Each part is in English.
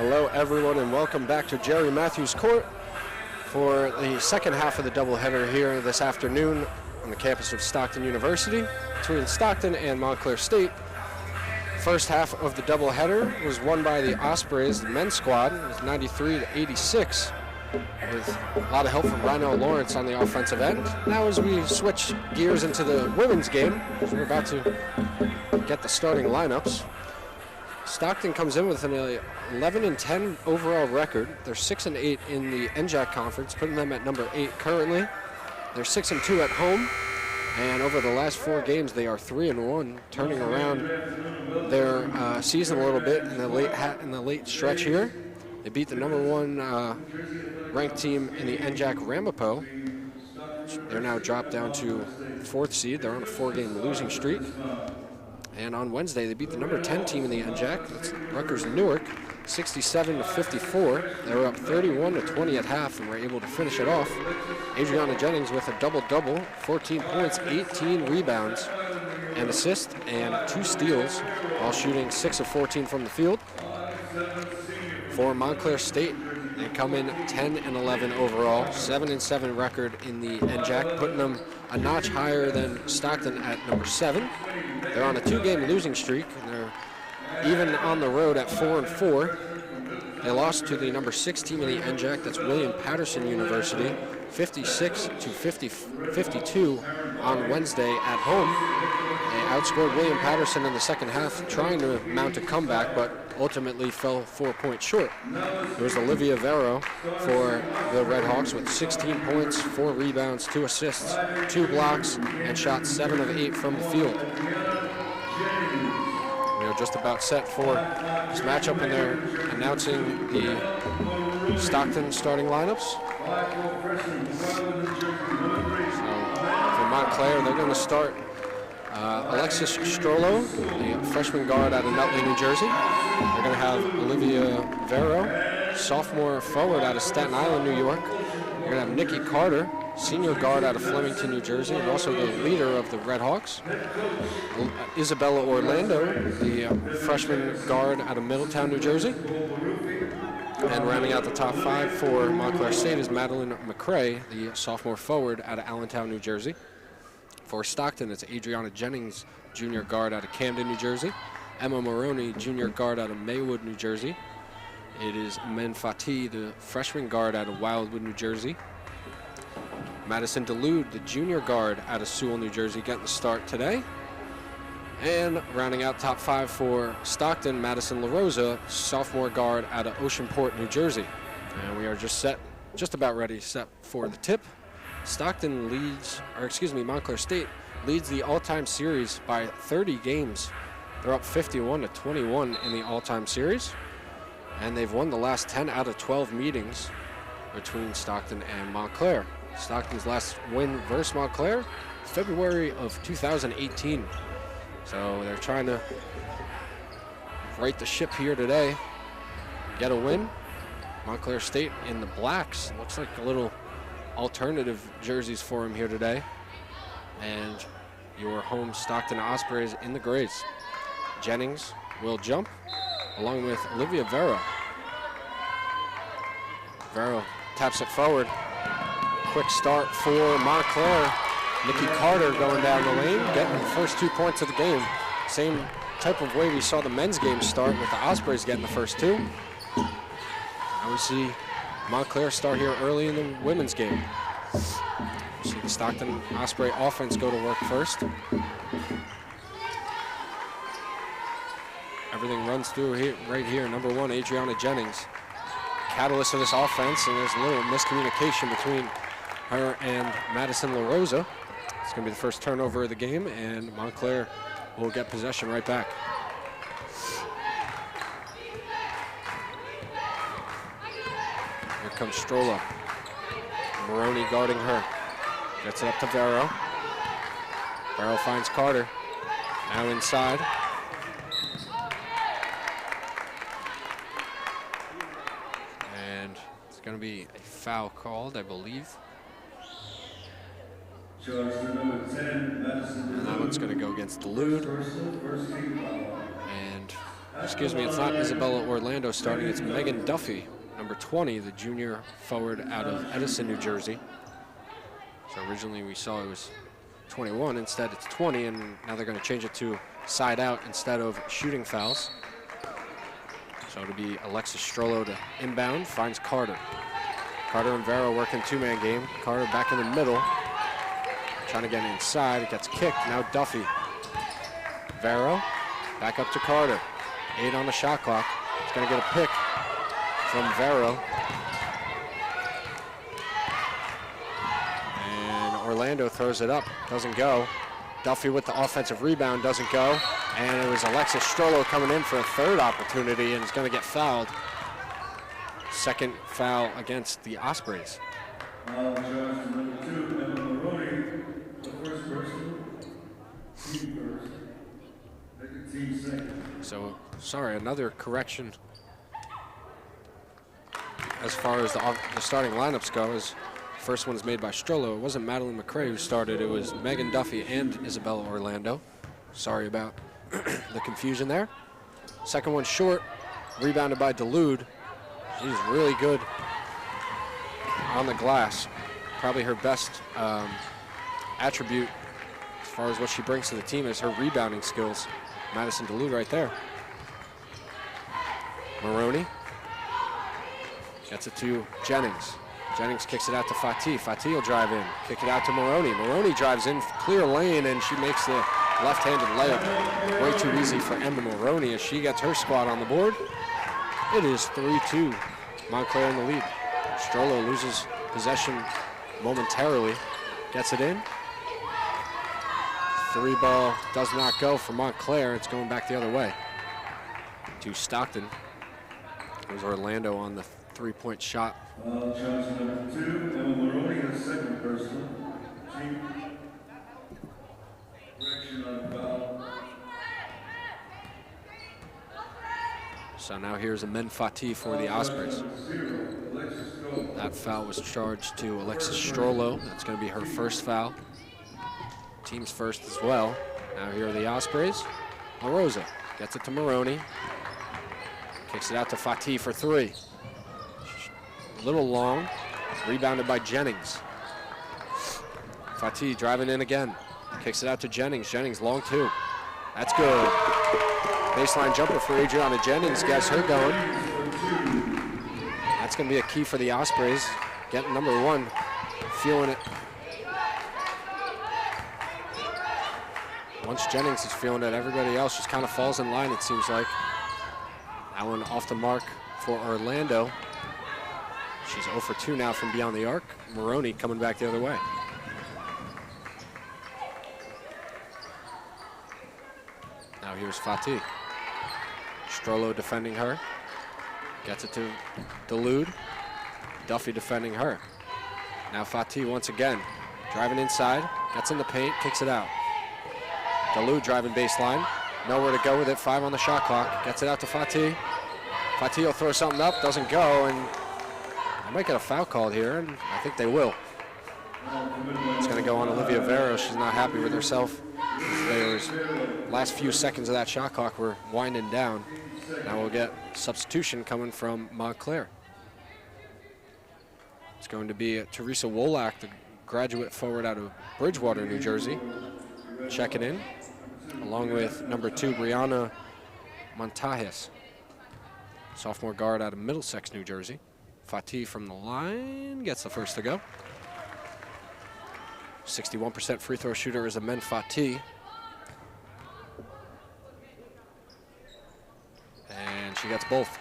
Hello everyone and welcome back to Jerry Matthews Court for the second half of the doubleheader here this afternoon on the campus of Stockton University between Stockton and Montclair State. First half of the doubleheader was won by the Ospreys, the men's squad. It was 93-86 with a lot of help from Rhino Lawrence on the offensive end. Now as we switch gears into the women's game, we're about to get the starting lineups. Stockton comes in with an 11-10 overall record. They're 6-8 in the NJAC conference, putting them at number 8 currently. They're 6-2 at home, and over the last 4 games, they are 3-1, turning around their season a little bit in the late stretch here. They beat the number 1 ranked team in the NJAC, Ramapo. They're now dropped down to 4th seed. They're on a 4-game losing streak. And on Wednesday, they beat the number 10 team in the NJAC. That's Rutgers Newark, 67-54. They were up 31-20 at half and were able to finish it off. Adriana Jennings with a double-double, 14 points, 18 rebounds, an assist, and 2 steals, while shooting 6 of 14 from the field. For Montclair State, they come in 10-11 overall, 7-7 record in the NJAC, putting them a notch higher than Stockton at number 7. They're on a 2-game losing streak, and they're even on the road at 4-4. They lost to the number 6 team in the NJAC, that's William Patterson University, 56-52 on Wednesday at home. They outscored William Patterson in the second half, trying to mount a comeback, but ultimately fell 4 points short. There was Olivia Vero for the Red Hawks with 16 points, 4 rebounds, 2 assists, 2 blocks, and shot 7 of 8 from the field. We are just about set for this matchup, and they're announcing the Stockton starting lineups. So for Montclair, they're going to start Alexis Strollo, the freshman guard out of Nutley, New Jersey. They're going to have Olivia Vero, sophomore forward out of Staten Island, New York. They're going to have Nikki Carter, senior guard out of Flemington, New Jersey, and also the leader of the Red Hawks. Isabella Orlando, the freshman guard out of Middletown, New Jersey. And rounding out the top 5 for Montclair State is Madeline McCrae, the sophomore forward out of Allentown, New Jersey. For Stockton, it's Adriana Jennings, junior guard out of Camden, New Jersey. Emma Maroney, junior guard out of Maywood, New Jersey. It is Men Fati, the freshman guard out of Wildwood, New Jersey. Madison DeLude, the junior guard out of Sewell, New Jersey, getting the start today. And rounding out top 5 for Stockton, Madison LaRosa, sophomore guard out of Oceanport, New Jersey. And we are just about ready set for the tip. Montclair State leads the all-time series by 30 games. They're up 51-21 in the all-time series. And they've won the last 10 out of 12 meetings between Stockton and Montclair. Stockton's last win versus Montclair, February of 2018. So they're trying to right the ship here today, get a win. Montclair State in the blacks. Looks like a little alternative jerseys for him here today. And your home Stockton Ospreys in the grays. Jennings will jump along with Olivia Vero. Vero taps it forward. Quick start for Montclair. Nikki Carter going down the lane, getting the first 2 points of the game. Same type of way we saw the men's game start with the Ospreys getting the first 2. Now we see Montclair start here early in the women's game. See the Stockton Osprey offense go to work first. Everything runs through here, right here. Number 1, Adriana Jennings, catalyst of this offense, and there's a little miscommunication between her and Madison LaRosa. It's going to be the first turnover of the game, and Montclair will get possession right back. Here comes Strollo. Maroney guarding her. Gets it up to Vero. Vero finds Carter. Now inside. And it's going to be a foul called, I believe. And that one's going to go against DeLude. And Excuse me, it's not Isabella Orlando starting, it's Megan Duffy, number 20, the junior forward out of Edison, New Jersey. So originally we saw it was 21, instead it's 20, and now they're going to change it to side out instead of shooting fouls. So it'll be Alexis Strollo to inbound, finds Carter. Carter and Vero working two-man game. Carter back in the middle, trying to get inside. It gets kicked. Now Duffy. Vero back up to Carter. 8 on the shot clock. He's going to get a pick from Vero. And Orlando throws it up. Doesn't go. Duffy with the offensive rebound. Doesn't go. And it was Alexis Strollo coming in for a third opportunity, and is going to get fouled. Second foul against the Ospreys. So, sorry, another correction as far as the starting lineups go. As first one's made by Strollo. It wasn't Madeline McCray who started. It was Megan Duffy and Isabella Orlando. Sorry about the confusion there. Second one short, rebounded by Delude. She's really good on the glass. Probably her best attribute as far as what she brings to the team is her rebounding skills. Madison Delude right there. Maroney gets it to Jennings. Jennings kicks it out to Fatih. Fatih will drive in, kick it out to Maroney. Maroney drives in, clear lane, and she makes the left-handed layup way too easy for Emma Maroney as she gets her squad on the board. It is 3-2, Montclair in the lead. Strollo loses possession momentarily, gets it in. 3 ball does not go for Montclair. It's going back the other way to Stockton. There's Orlando on the 3-point shot. Johnson number 2, Emma Maroney, the second personal. Team correction on foul. So now here's Amen Fatih for the Ospreys. That foul was charged to Alexis Strollo. That's going to be her first foul. Team's first as well. Now here are the Ospreys. LaRosa gets it to Maroney. Kicks it out to Fatih for 3. A little long. Rebounded by Jennings. Fatih driving in again. Kicks it out to Jennings. Jennings long 2. That's good. Baseline jumper for Adriana Jennings gets her going. That's going to be a key for the Ospreys. Getting number 1, feeling it. Once Jennings is feeling it, everybody else just kind of falls in line, it seems like. That one off the mark for Orlando. She's 0 for 2 now from beyond the arc. Maroney coming back the other way. Now here's Fatih. Strollo defending her. Gets it to Delude. Duffy defending her. Now Fatih once again. Driving inside. Gets in the paint. Kicks it out. Delude driving baseline. Nowhere to go with it. 5 on the shot clock. Gets it out to Fatih. Fatih will throw something up. Doesn't go. And I might get a foul called here. And I think they will. It's going to go on Olivia Vero. She's not happy with herself. There's last few seconds of that shot clock were winding down. Now we'll get substitution coming from Montclair. It's going to be Teresa Wolak, the graduate forward out of Bridgewater, New Jersey, checking in, along with number 2, Brianna Montajes, sophomore guard out of Middlesex, New Jersey. Fatih from the line gets the first to go. 61% free throw shooter is Amen Fatih. And she gets both.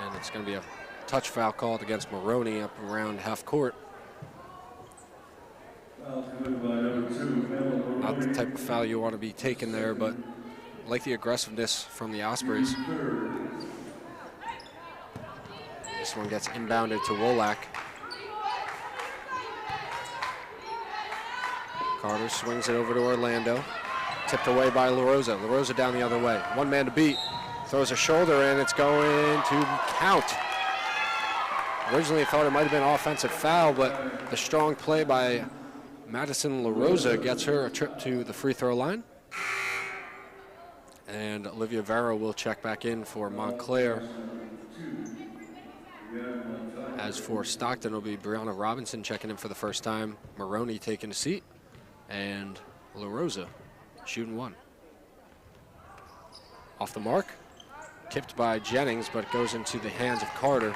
And it's going to be a touch foul called against Maroney up around half court. Not the type of foul you want to be taking there, but I like the aggressiveness from the Ospreys. This one gets inbounded to Wolak. Carter swings it over to Orlando. Tipped away by LaRosa. LaRosa down the other way. One man to beat. Throws a shoulder in. It's going to count. Originally thought it might have been an offensive foul, but the strong play by Madison LaRosa gets her a trip to the free throw line. And Olivia Vero will check back in for Montclair. As for Stockton, it'll be Brianna Robinson checking in for the first time, Maroney taking a seat, and LaRosa shooting one. Off the mark, tipped by Jennings, but goes into the hands of Carter.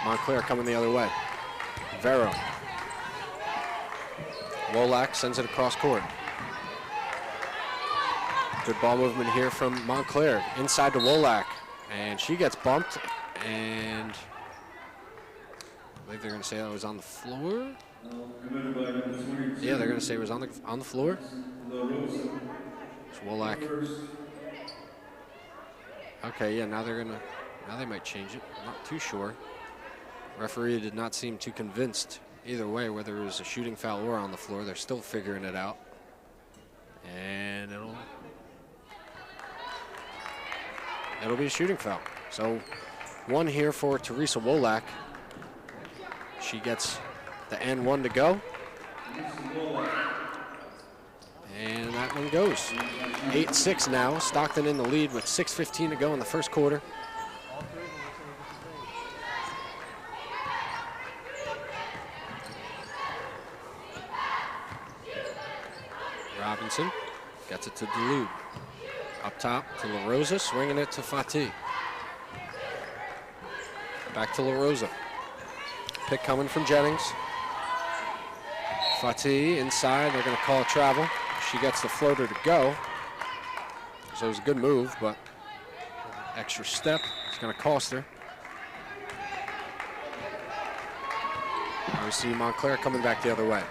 Montclair coming the other way. Vero. Wolak sends it across court. Good ball movement here from Montclair. Inside to Wolak, and she gets bumped, and I believe they're going to say that was on the floor. Yeah, they're going to say it was on the floor. It's Wolak. Okay, yeah, now they might change it. I'm not too sure. Referee did not seem too convinced either way, whether it was a shooting foul or on the floor. They're still figuring it out. And it'll be a shooting foul. So one here for Teresa Wolak. She gets the N1 to go. And that one goes. 8-6 now. Stockton in the lead with 6:15 to go in the first quarter. Robinson gets it to Dulude. Up top to LaRosa, swinging it to Fatih. Back to LaRosa. Pick coming from Jennings. Fatih inside, they're going to call a travel. She gets the floater to go. So it was a good move, but extra step is going to cost her. Now we see Montclair coming back the other way.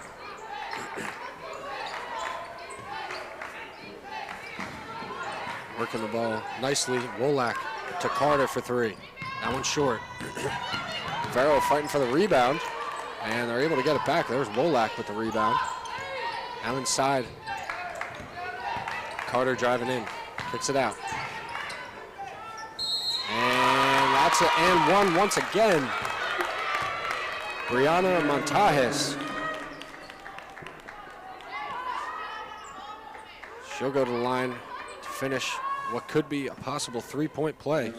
Working the ball nicely. Wolak to Carter for three. That one's short. Vero fighting for the rebound, and they're able to get it back. There's Wolak with the rebound. Now inside. Carter driving in. Kicks it out. And that's an and one once again. Brianna Montajes. She'll go to the line to finish what could be a possible three-point play.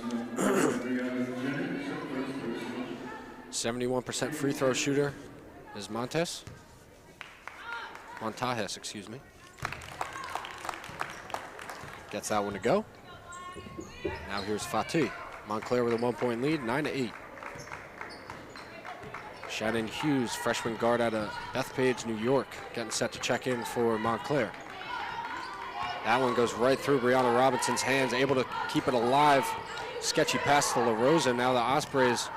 71% free throw shooter is Montajes, excuse me. Gets that one to go. Now here's Fatih. Montclair with a 1-point lead, 9-8. Shannon Hughes, freshman guard out of Bethpage, New York, getting set to check in for Montclair. That one goes right through Brianna Robinson's hands, able to keep it alive. Sketchy pass to LaRosa. Now the Ospreys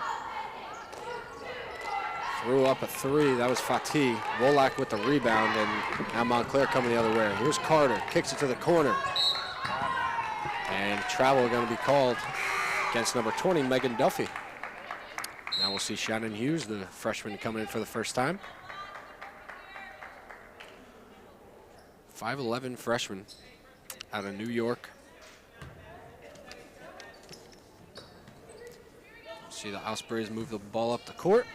threw up a three. That was Fatih. Wolak with the rebound, and now Montclair coming the other way. Here's Carter, kicks it to the corner. And travel going to be called against number 20, Megan Duffy. Now we'll see Shannon Hughes, the freshman, coming in for the first time. 5'11" freshman out of New York. See the Ospreys move the ball up the court.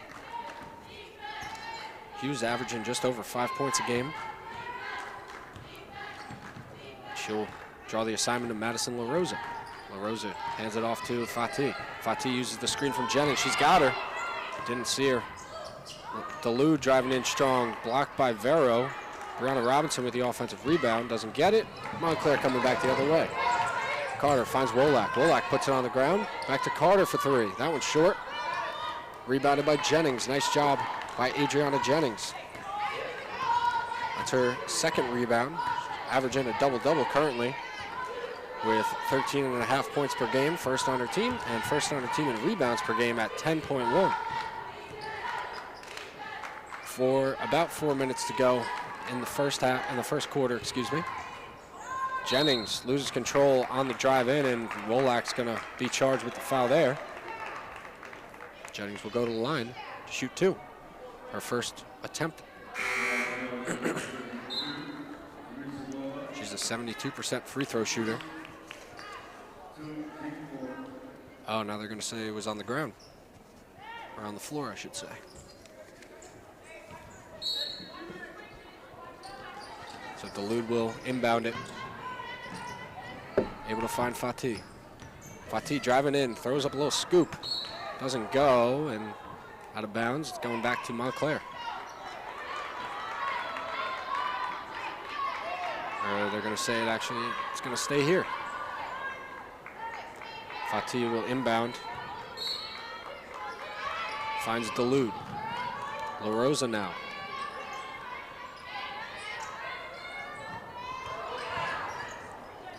Hughes averaging just over 5 points a game. She'll draw the assignment to Madison LaRosa. LaRosa hands it off to Fatih. Fatih uses the screen from Jennings. She's got her. Didn't see her. Dulude driving in strong. Blocked by Vero. Brianna Robinson with the offensive rebound. Doesn't get it. Montclair coming back the other way. Carter finds Wolak. Wolak puts it on the ground. Back to Carter for three. That one's short. Rebounded by Jennings. Nice job by Adriana Jennings. That's her second rebound. Averaging a double-double currently with 13.5 points per game, first on her team, and first on her team in rebounds per game at 10.1. For about 4 minutes to go in the first quarter, excuse me. Jennings loses control on the drive in, and Wolak's gonna be charged with the foul there. Jennings will go to the line to shoot two. Her first attempt. She's a 72% free throw shooter. Oh, now they're gonna say it was on the ground. or on the floor, I should say. So Dulude will inbound it. Able to find Fatih. Fatih driving in, throws up a little scoop. Doesn't go, and out of bounds. It's going back to Montclair. Or they're going to say it's going to stay here. Fatih will inbound. Finds Dulude. La Rosa now.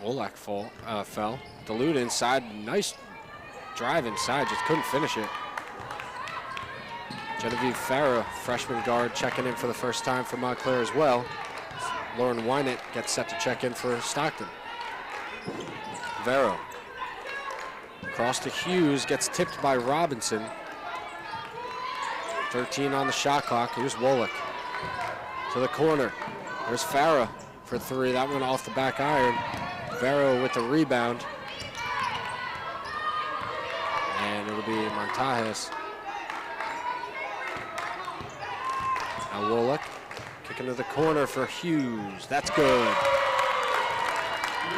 Wolak fell. Dulude inside. Nice drive inside. Just couldn't finish it. Genevieve Farah, freshman guard, checking in for the first time for Montclair as well. Lauren Wynett gets set to check in for Stockton. Vero. Cross to Hughes. Gets tipped by Robinson. 13 on the shot clock. Here's Wolak to the corner. There's Farah for three. That one off the back iron. Vero with the rebound. And it'll be Montajes. Now Wolak kicking to the corner for Hughes. That's good.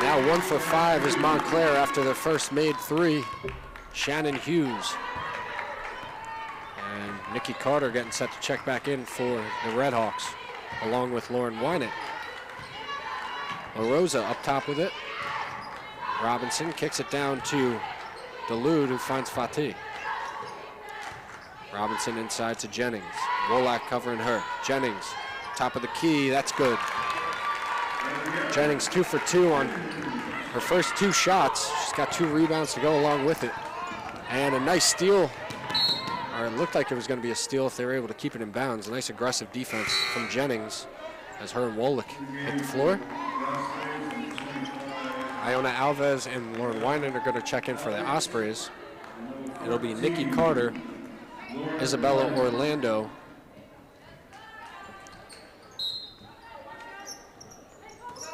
Now 1 for 5 is Montclair after their first made three. Shannon Hughes. And Nikki Carter getting set to check back in for the Redhawks, along with Lauren Wynett. La Rosa up top with it. Robinson kicks it down to Dulude, who finds Fatih. Robinson inside to Jennings. Wolak covering her. Jennings, top of the key, that's good. Jennings 2 for 2 on her first 2 shots. She's got 2 rebounds to go along with it. And a nice steal, or it looked like it was going to be a steal if they were able to keep it in bounds. A nice aggressive defense from Jennings as her and Wolak hit the floor. Iona Alves and Lauren Wynett are going to check in for the Ospreys. It'll be Nikki Carter, Isabella Orlando,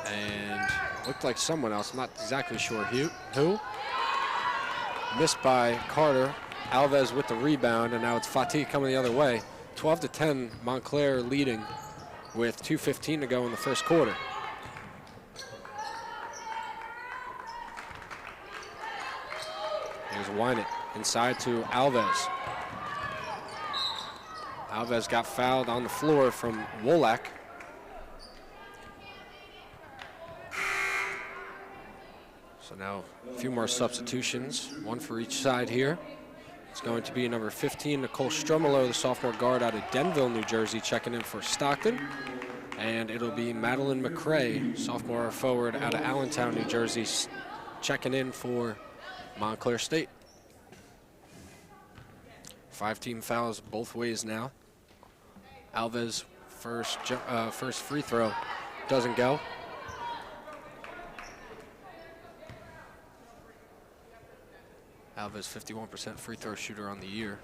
and looked like someone else. I'm not exactly sure who. Missed by Carter. Alves with the rebound, and now it's Fatih coming the other way. 12-10, Montclair leading with 2:15 to go in the first quarter. Here's Wynett inside to Alves. Alves got fouled on the floor from Wolak. So now a few more substitutions, one for each side here. It's going to be number 15, Nicole Stromelo, the sophomore guard out of Denville, New Jersey, checking in for Stockton. And it'll be Madeline McCrae, sophomore forward out of Allentown, New Jersey, checking in for Montclair State. 5 team fouls both ways now. Alves first free throw doesn't go. Alves 51% free throw shooter on the year.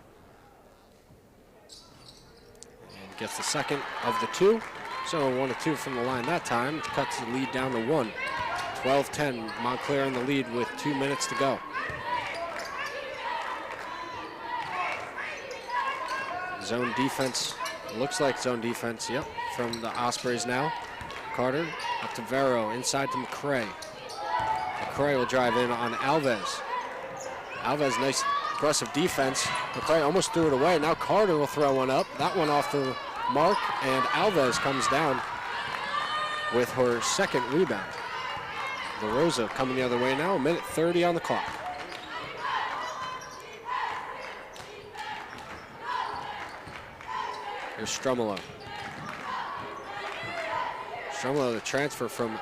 And gets the second of the 2. So 1 of 2 from the line that time. It cuts the lead down to 1. 12-10, Montclair in the lead with 2 minutes to go. Zone defense, looks like zone defense, yep, from the Ospreys now. Carter up to Vero, inside to McCrae. McCrae will drive in on Alves. Alves, nice aggressive defense. McCrae almost threw it away. Now Carter will throw one up. That one off the mark, and Alves comes down with her second rebound. La Rosa coming the other way now, 1:30 on the clock. Here's Stromelo. Stromelo, the transfer from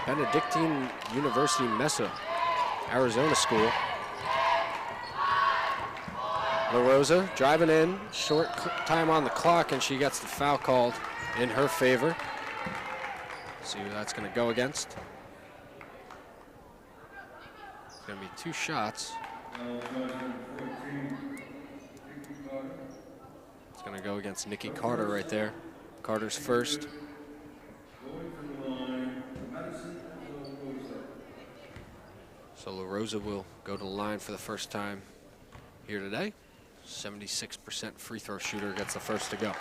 Benedictine University Mesa, Arizona school. La Rosa driving in, short time on the clock, and she gets the foul called in her favor. See who that's going to go against. It's going to be 2 shots. It's going to go against Nikki Carter right there. Carter's first. So La Rosa will go to the line for the first time here today. 76% free throw shooter gets the first to go.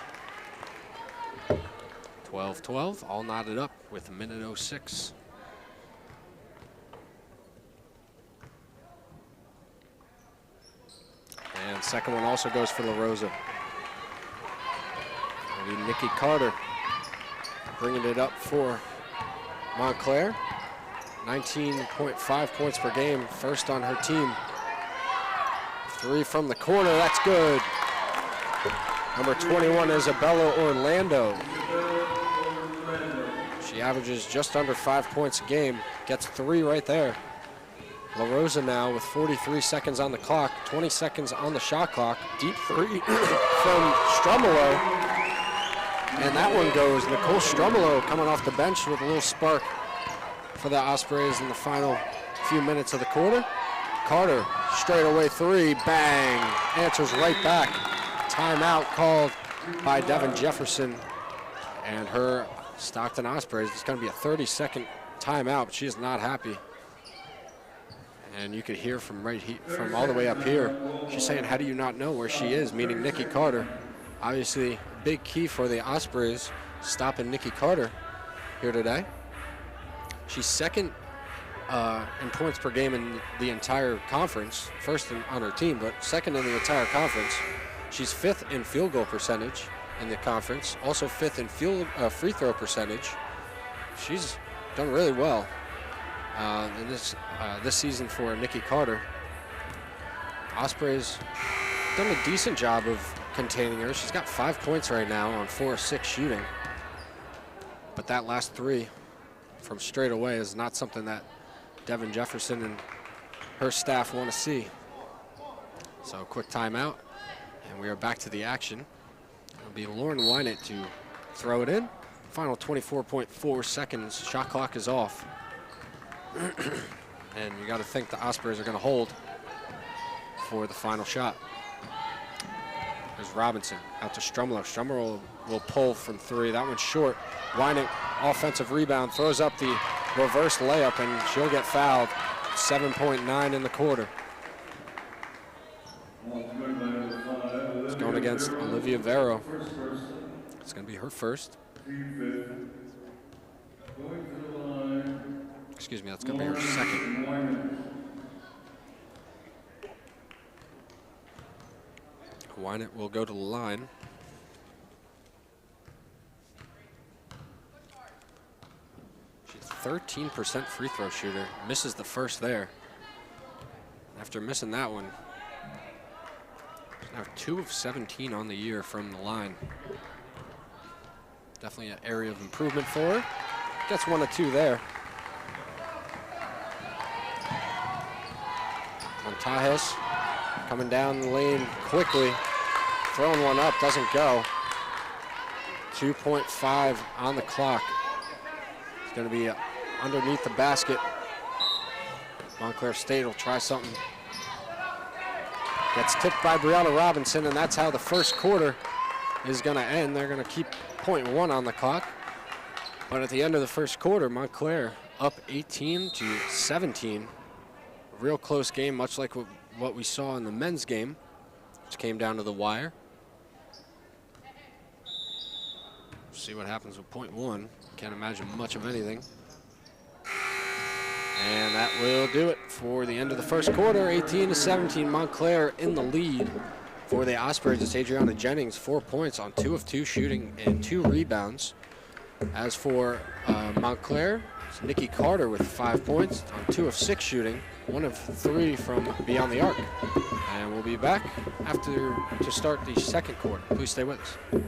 12-12, all knotted up with a minute 06. And second one also goes for La Rosa. It'll be Nikki Carter bringing it up for Montclair. 19.5 points per game, first on her team. 3 from the corner, that's good. Number 21, Isabella Orlando. She averages just under 5 points a game, gets 3 right there. La Rosa now with 43 seconds on the clock, 20 seconds on the shot clock. Deep 3 from Strumolo. And that one goes. Nicole Strumolo coming off the bench with a little spark for the Ospreys in the final few minutes of the quarter. Carter, straight away 3, bang, answers right back. Timeout called by Devin Jefferson and her Stockton Ospreys. It's going to be a 30-second timeout, but she is not happy. And you could hear from from all the way up here, she's saying, how do you not know where she is, meaning Nikki Carter. Obviously, a big key for the Ospreys, stopping Nikki Carter here today. She's second in points per game in the entire conference, first on her team, but second in the entire conference. She's 5th in field goal percentage in the conference, also 5th in free throw percentage. She's done really well in this season for Nikki Carter. Ospreys done a decent job of containing her. She's got 5 points right now on 4 of 6 shooting, but that last 3 from straight away is not something that Devin Jefferson and her staff want to see. So quick timeout, and we are back to the action. It'll be Lauren Wynett to throw it in. Final 24.4 seconds, shot clock is off. And you got to think the Ospreys are going to hold for the final shot. There's Robinson out to Strumolo. Strumolo will pull from 3. That one's short. Wynett, offensive rebound, throws up the reverse layup, and she'll get fouled. 7.9 in the quarter. It's going against Olivia Vero. It's going to be her first. Excuse me, that's going to be her second. Wynett will go to the line. She's 13% free throw shooter. Misses the first there. After missing that one, she's now 2 of 17 on the year from the line. Definitely an area of improvement for her. Gets 1 of 2 there. Montajes coming down the lane quickly. Throwing one up, doesn't go. 2.5 on the clock. It's going to be underneath the basket. Montclair State will try something. Gets tipped by Brianna Robinson, and that's how the first quarter is going to end. They're going to keep 0.1 on the clock. But at the end of the first quarter, Montclair up 18-17. A real close game, much like what we saw in the men's game, which came down to the wire. See what happens with 0.1. Can't imagine much of anything. And that will do it for the end of the first quarter. 18-17, Montclair in the lead for the Ospreys. It's Adriana Jennings, 4 points on 2 of 2 shooting and 2 rebounds. As for Montclair, it's Nikki Carter with 5 points on 2 of 6 shooting, 1 of 3 from beyond the arc. And we'll be back to start the second quarter. Please stay with us.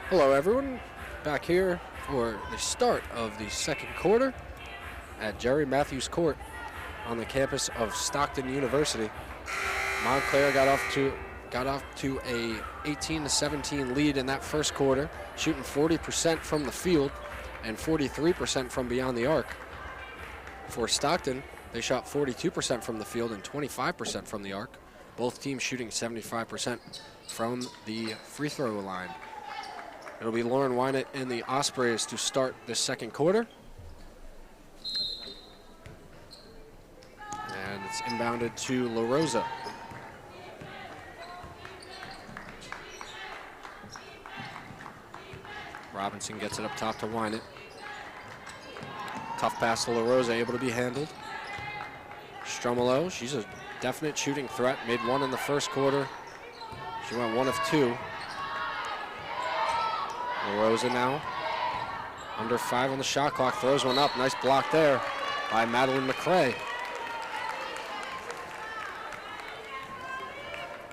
Hello everyone, back here for the start of the second quarter at Jerry Matthews Court on the campus of Stockton University. Montclair got off to a 18-17 lead in that first quarter, shooting 40% from the field and 43% from beyond the arc. For Stockton, they shot 42% from the field and 25% from the arc, both teams shooting 75% from the free throw line. It'll be Lauren Wynett and the Ospreys to start this second quarter. And it's inbounded to La Rosa. Robinson gets it up top to Wynett. Tough pass to La Rosa, able to be handled. Strumolo, she's a definite shooting threat. Made one in the first quarter. She went 1 of 2. La Rosa now, under 5 on the shot clock, throws one up. Nice block there by Madeline McCray.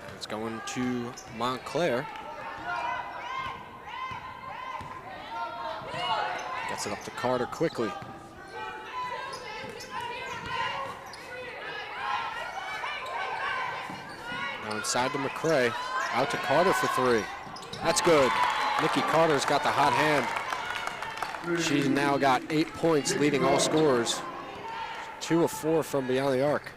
And it's going to Montclair. Gets it up to Carter quickly. Now inside to McCray, out to Carter for 3. That's good. Nikki Carter's got the hot hand. She's now got 8 points, leading all scorers. 2 of 4 from beyond the arc.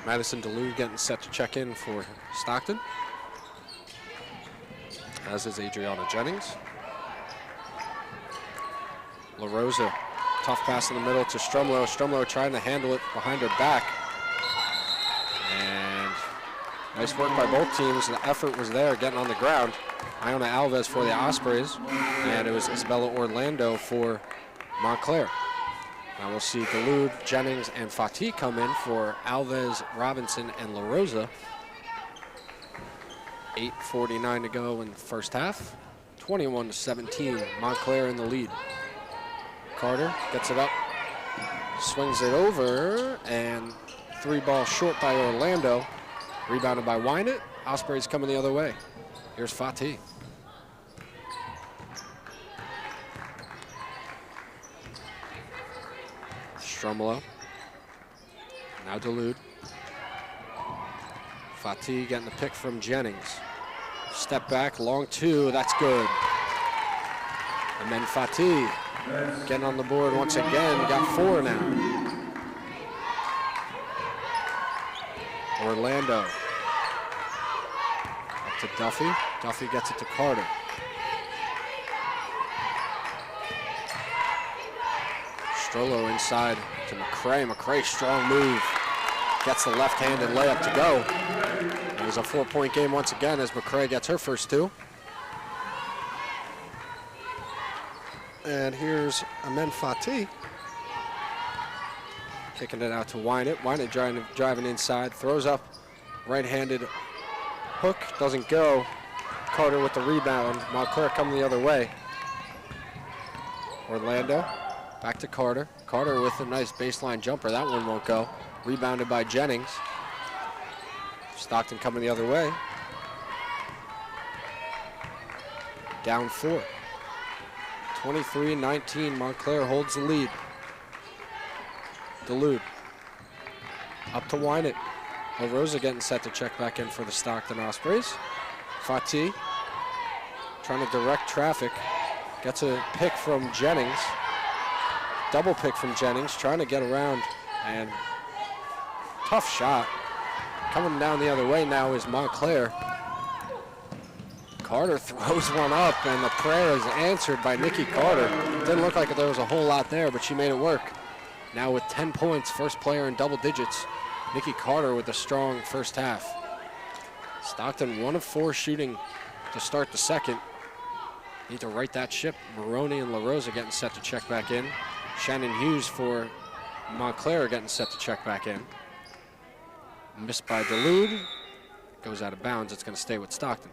Madison DeLue getting set to check in for Stockton, as is Adriana Jennings. La Rosa, tough pass in the middle to Strumlo. Strumlo trying to handle it behind her back. Nice work by both teams. The effort was there, getting on the ground. Iona Alves for the Ospreys, and it was Isabella Orlando for Montclair. Now we'll see Dulude, Jennings, and Fatih come in for Alves, Robinson, and La Rosa. 8:49 to go in the first half. 21-17, Montclair in the lead. Carter gets it up, swings it over, and 3 ball short by Orlando. Rebounded by Wynett. Ospreys coming the other way. Here's Fatih. Strumolo. Now Dulude. Fatih getting the pick from Jennings. Step back, long 2, that's good. And then Fatih getting on the board once again, got 4 now. Orlando. Up to Duffy. Duffy gets it to Carter. Strollo inside to McCray. McCray, strong move. Gets the left-handed layup to go. It was a 4-point game once again as McCray gets her first 2. And here's Amen Fatih. Kicking it out to Wynett. Wynett driving inside, throws up, right-handed hook, doesn't go. Carter with the rebound. Montclair coming the other way. Orlando, back to Carter. Carter with a nice baseline jumper. That one won't go. Rebounded by Jennings. Stockton coming the other way. Down 4. 23-19, Montclair holds the lead. Dulude. Up to Wynett. La Rosa getting set to check back in for the Stockton Ospreys. Fatih trying to direct traffic. Gets a pick from Jennings. Double pick from Jennings, trying to get around, and tough shot. Coming down the other way now is Montclair. Carter throws one up, and the prayer is answered by Nikki Carter. Didn't look like there was a whole lot there, but she made it work. Now with 10 points, first player in double digits. Nikki Carter with a strong first half. Stockton 1 of 4 shooting to start the second. Need to right that ship. Maroney and La Rosa getting set to check back in. Shannon Hughes for Montclair getting set to check back in. Missed by Dulude. Goes out of bounds. It's going to stay with Stockton.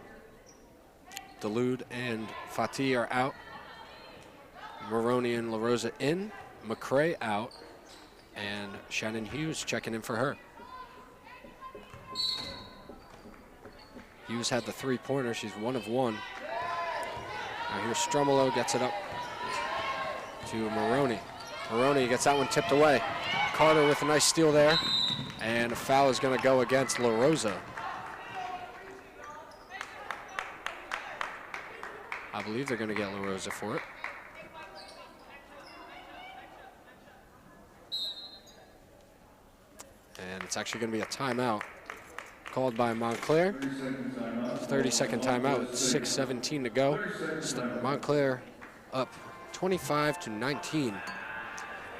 Dulude and Fatih are out. Maroney and La Rosa in. McCray out. And Shannon Hughes checking in for her. Hughes had the three-pointer. She's 1 of 1. Now here's Stromolo, gets it up to Maroney. Maroney gets that one tipped away. Carter with a nice steal there. And a foul is going to go against La Rosa. I believe they're going to get La Rosa for it. And it's actually going to be a timeout called by Montclair. 30-second timeout with 6:17 to go. Montclair up 25-19.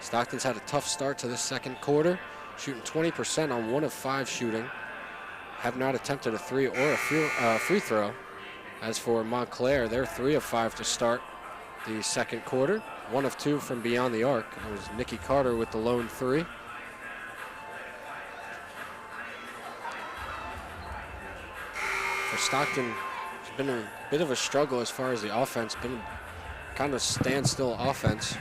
Stockton's had a tough start to this second quarter, shooting 20% on 1 of 5 shooting. Have not attempted a 3 or a free throw. As for Montclair, they're 3 of 5 to start the second quarter. 1 of 2 from beyond the arc. It was Nikki Carter with the lone 3. For Stockton, it's been a bit of a struggle as far as the offense. Been kind of standstill offense.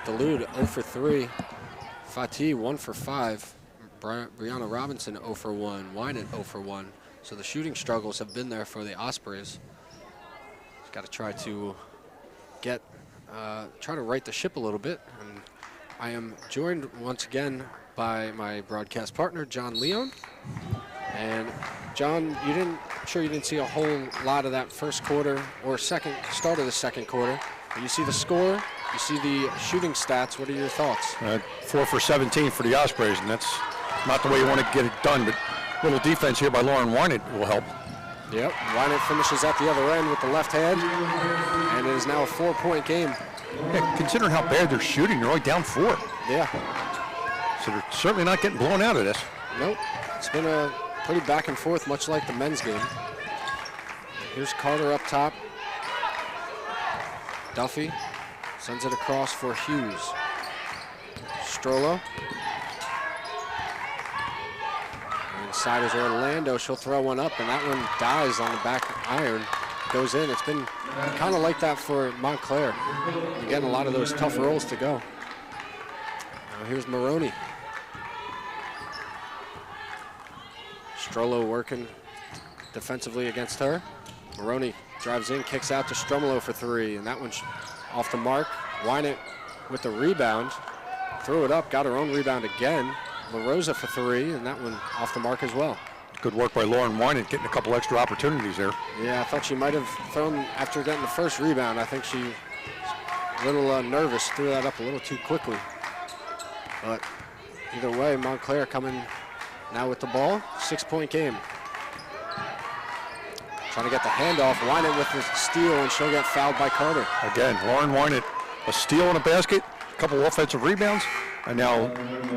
Dulude 0 for 3. Fatih 1 for 5. Brianna Robinson 0 for 1. Wynant 0 for 1. So the shooting struggles have been there for the Ospreys. Got to try to try to right the ship a little bit. And I am joined once again by my broadcast partner, John Leon. And John, you didn't see a whole lot of that first quarter or start of the second quarter. But you see the score, you see the shooting stats. What are your thoughts? 4 for 17 for the Ospreys, and that's not the way you want to get it done, but a little defense here by Lauren Wynant will help. Yep, Wynant finishes at the other end with the left hand, and it is now a 4-point game. Yeah, considering how bad they're shooting, they're only down 4. Yeah. So they're certainly not getting blown out of this. Nope, it's been a pretty back and forth, much like the men's game. Here's Carter up top. Duffy sends it across for Hughes. Strollo. Inside is Orlando. She'll throw one up, and that one dies on the back iron. Goes in. It's been kind of like that for Montclair. You're getting a lot of those tough rolls to go. Now here's Maroney. Strollo working defensively against her. Maroney drives in, kicks out to Stromolo for 3, and that one's off the mark. Wynant with the rebound. Threw it up, got her own rebound again. La Rosa for 3, and that one off the mark as well. Good work by Lauren Wynant, getting a couple extra opportunities there. Yeah, I thought she might have thrown, after getting the first rebound, I think she was a little nervous, threw that up a little too quickly. But either way, Montclair coming now with the ball. 6-point game. Trying to get the handoff. Wynant with the steal, and she'll get fouled by Carter. Again, Lauren Wynant, a steal and a basket, a couple offensive rebounds, and now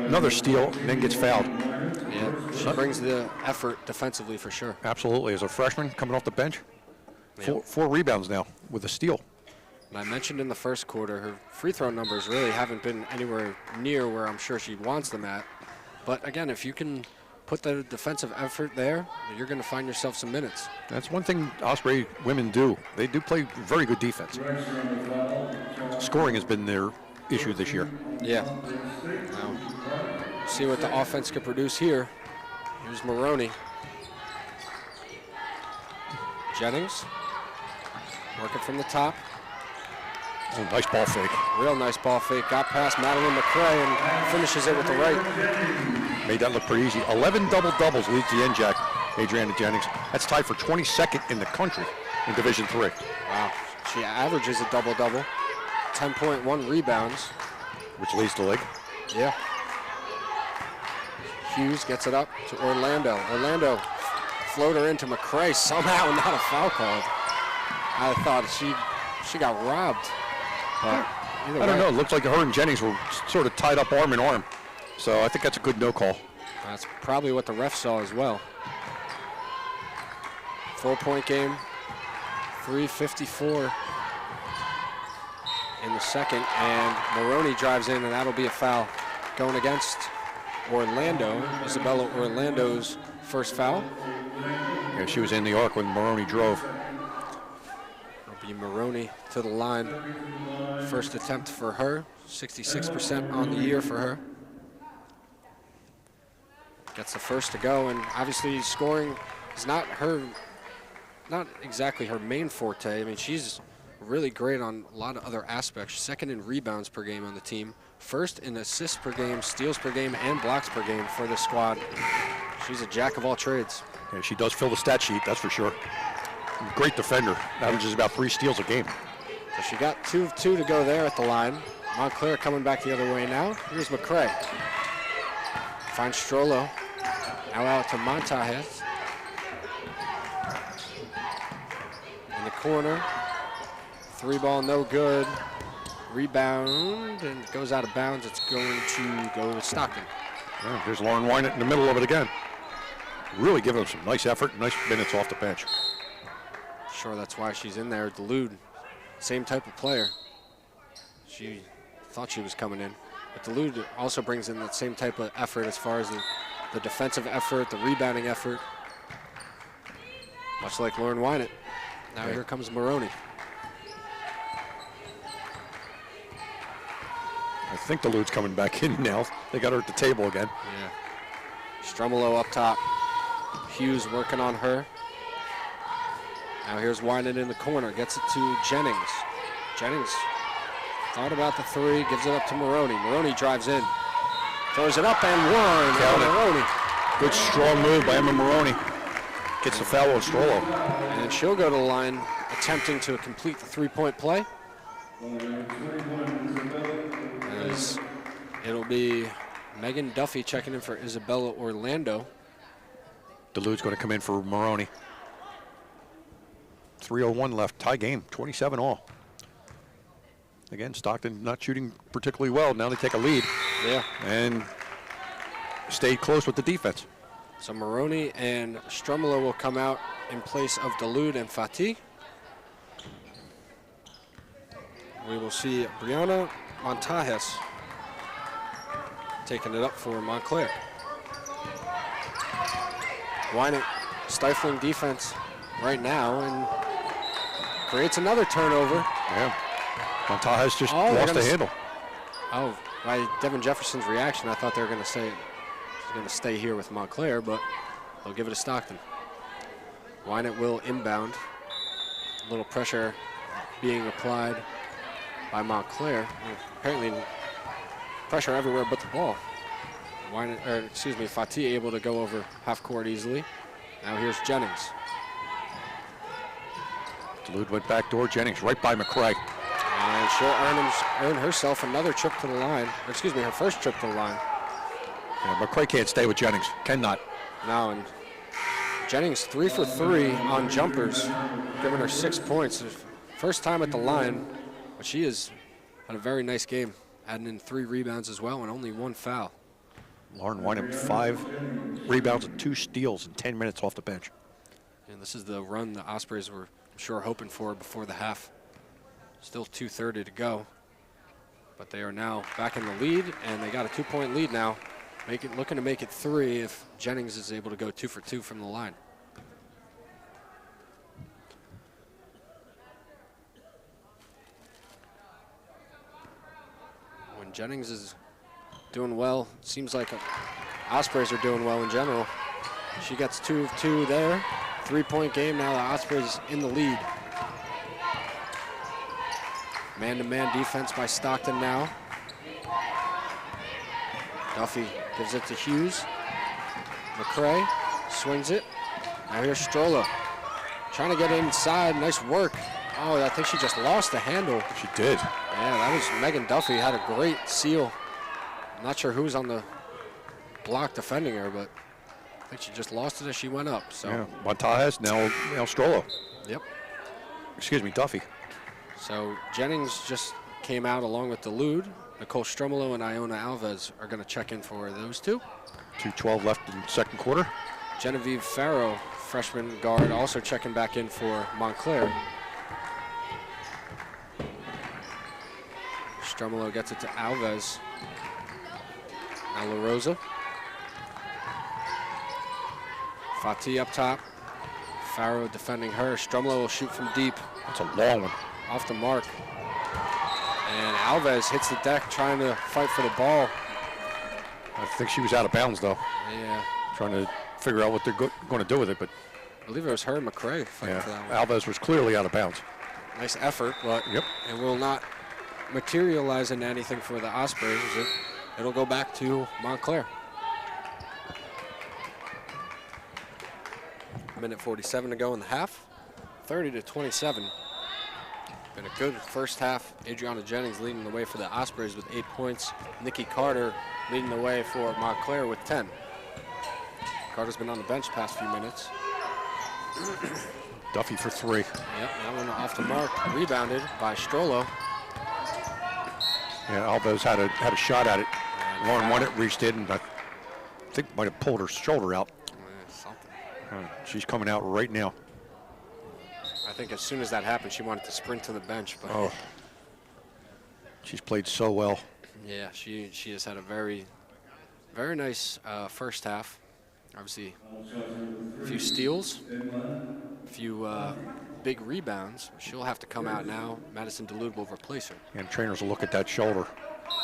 another steal, and then gets fouled. Yeah, she brings the effort defensively for sure. Absolutely. As a freshman coming off the bench, Yep. four rebounds now with a steal. And I mentioned in the first quarter, her free throw numbers really haven't been anywhere near where I'm sure she wants them at. But again, if you can put the defensive effort there, you're going to find yourself some minutes. That's one thing Osprey women do. They do play very good defense. Scoring has been their issue this year. Yeah. Now, see what the offense can produce here. Here's Maroney. Jennings working from the top. Oh, nice ball fake. Real nice ball fake. Got past Madeline McCray and finishes it with the right. Made that look pretty easy. 11 double-doubles leads the NJAC, Adriana Jennings. That's tied for 22nd in the country in Division III. Wow. She averages a double-double. 10.1 rebounds. Which leads the league. Yeah. Hughes gets it up to Orlando. Orlando floater into McCray. Somehow not a foul called. I thought she got robbed. But I don't know. It looked like her and Jennings were sort of tied up arm in arm. So I think that's a good no call. That's probably what the ref saw as well. 4-point game. 3:54 in the second. And Maroney drives in, and that'll be a foul going against Orlando. Isabella Orlando's first foul. Yeah, she was in the arc when Maroney drove. It'll be Maroney to the line. First attempt for her. 66% on the year for her. Gets the first to go, and obviously scoring is not her not exactly her main forte. I mean, she's really great on a lot of other aspects. Second in rebounds per game on the team. First in assists per game, steals per game, and blocks per game for the squad. She's a jack of all trades. Yeah, she does fill the stat sheet, that's for sure. Great defender. Averages about 3 steals a game. So she got 2 of 2 to go there at the line. Montclair coming back the other way now. Here's McCray. Finds Strollo. Now out to Montajes. In the corner. 3-ball, no good. Rebound, and it goes out of bounds. It's going to go to Stockton. Yeah, there's Lauren Wynant in the middle of it again. Really giving them some nice effort, nice minutes off the bench. Sure, that's why she's in there. Dulude, same type of player. She thought she was coming in. But Dulude also brings in that same type of effort as far as the defensive effort, the rebounding effort. Much like Lauren Wynant. Now here comes Maroney. I think Dulude's coming back in now. They got her at the table again. Yeah. Strumolo up top. Hughes working on her. Now here's Wynant in the corner. Gets it to Jennings. Jennings thought about the 3. Gives it up to Maroney. Maroney drives in. Throws it up and one. Count it. Maroney. Good strong move by Emma Maroney. Gets the foul on Strollo. And she'll go to the line attempting to complete the 3-point play. As it'll be Megan Duffy checking in for Isabella Orlando. Dulude's going to come in for Maroney. 3:01 left, tie game, 27 all. Again, Stockton not shooting particularly well. Now they take a lead. Yeah. And stayed close with the defense. So Maroney and Strumolo will come out in place of Dulude and Fatih. We will see Brianna Montajes taking it up for Montclair. Wynant stifling defense right now and creates another turnover. Yeah. Montajes just Oh, lost the handle. Oh, by Devin Jefferson's reaction, I thought they were going to say he's going to stay here with Montclair, but they'll give it to Stockton. Wynant will inbound. A little pressure being applied by Montclair. Apparently, pressure everywhere but the ball. Fatih able to go over half court easily. Now here's Jennings. Dulude went back door. Jennings right by McCray. And she'll earn herself another trip to the line. Her first trip to the line. Yeah, McCray can't stay with Jennings. Cannot. Now, and Jennings 3 for 3 on jumpers, giving her 6 points. First time at the line, but she has had a very nice game, adding in 3 rebounds as well and only 1 foul. Lauren Wynant 5 rebounds and 2 steals in 10 minutes off the bench. And this is the run the Ospreys were, I'm sure, hoping for before the half. Still 2:30 to go, but they are now back in the lead, and they got a 2-point lead now, looking to make it 3 if Jennings is able to go 2 for 2 from the line. When Jennings is doing well, seems like Ospreys are doing well in general. She gets 2 of 2 there. 3-point game now. The Ospreys in the lead. Man-to-man defense by Stockton now. Duffy gives it to Hughes. McCray swings it. Now here's Strollo. Trying to get inside. Nice work. Oh, I think she just lost the handle. She did. Yeah, that was Megan Duffy. Had a great seal. I'm not sure who's on the block defending her, but I think she just lost it as she went up. So. Yeah, Montajes, now Strollo. Yep. Excuse me, Duffy. So Jennings just came out along with Dulude. Nicole Strumolo and Iona Alves are going to check in for those two. 2:12 left in the second quarter. Genevieve Farrow, freshman guard, also checking back in for Montclair. Strumolo gets it to Alves. Now La Rosa. Fatih up top. Farrow defending her. Strumolo will shoot from deep. That's a long one. Off the mark. And Alves hits the deck trying to fight for the ball. I think she was out of bounds, though. Yeah. Trying to figure out what they're going to do with it, but believe it was her and McCray fighting for that one. Alves was clearly out of bounds. Nice effort, but Yep. it will not materialize into anything for the Ospreys. It'll go back to Montclair. Minute 47 to go in the half. 30-27. Been a good first half. Adriana Jennings leading the way for the Ospreys with 8 points. Nikki Carter leading the way for Montclair with 10. Carter's been on the bench past few minutes. Duffy for 3. Yep, that one off the mark. Rebounded by Strollo. Yeah, Alves had a shot at it. Lauren won it, reached in, and I think might have pulled her shoulder out. Something. She's coming out right now. I think as soon as that happened, she wanted to sprint to the bench. But Oh, she's played so well. yeah, she has had a very, very nice first half. Obviously, a few steals, a few big rebounds. She'll have to come out now. Madison Duluth will replace her. And trainers will look at that shoulder.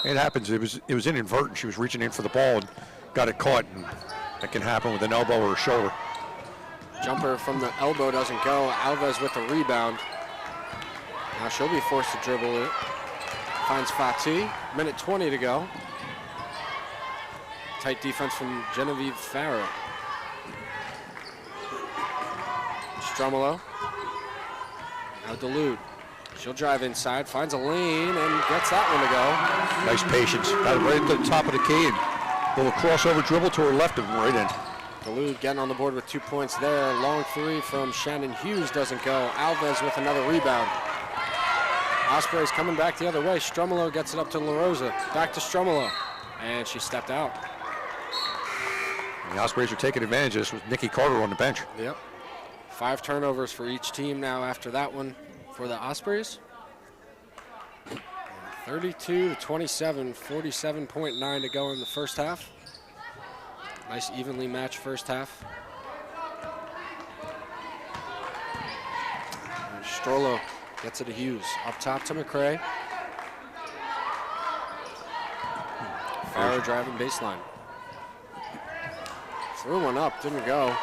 It happens. It was inadvertent. She was reaching in for the ball and got it caught. And that can happen with an elbow or a shoulder. Jumper from the elbow doesn't go. Alves with the rebound. Now she'll be forced to dribble it. Finds Fatih. Minute 20 to go. Tight defense from Genevieve Farrow. Strumolo. Now Duluth. She'll drive inside, finds a lane, and gets that one to go. Nice patience. Got it right at the top of the key. And a little crossover dribble to her left and right in. Duluth getting on the board with 2 points there. Long three from Shannon Hughes doesn't go. Alves with another rebound. Ospreys coming back the other way. Strumolo gets it up to La Rosa. Back to Strumolo. And she stepped out. And the Ospreys are taking advantage of this with Nikki Carter on the bench. Yep. 5 turnovers for each team now after that one for the Ospreys. 32-27, 47.9 to go in the first half. Nice evenly matched first half. And Strollo gets it to Hughes. Up top to McCray. Farrow driving baseline. Threw one up, didn't go.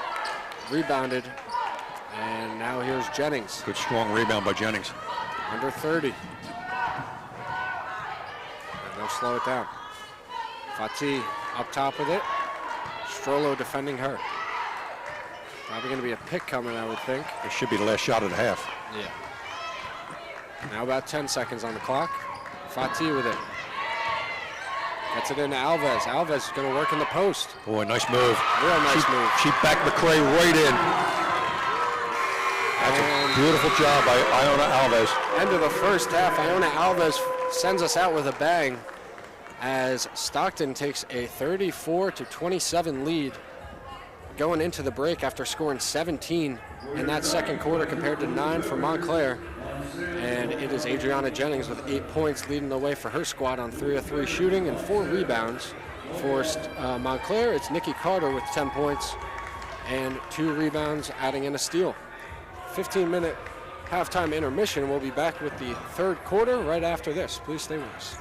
Rebounded. And now here's Jennings. Good strong rebound by Jennings. Under 30. And they'll slow it down. Fatih up top with it. Strollo defending her. Probably going to be a pick coming, I would think. It should be the last shot of the half. Yeah. Now about 10 seconds on the clock. Fatih with it. Gets it into Alves. Alves is going to work in the post. Boy, nice move. Real nice move. She backed McCray right in. That's a beautiful job by Iona Alves. End of the first half. Iona Alves sends us out with a bang as Stockton takes a 34-27 lead going into the break after scoring 17 in that second quarter compared to 9 for Montclair. And it is Adriana Jennings with 8 points leading the way for her squad on 3 of 3 shooting and 4 rebounds. For Montclair, it's Nikki Carter with 10 points and 2 rebounds, adding in a steal. 15-minute halftime intermission. We'll be back with the third quarter right after this. Please stay with us.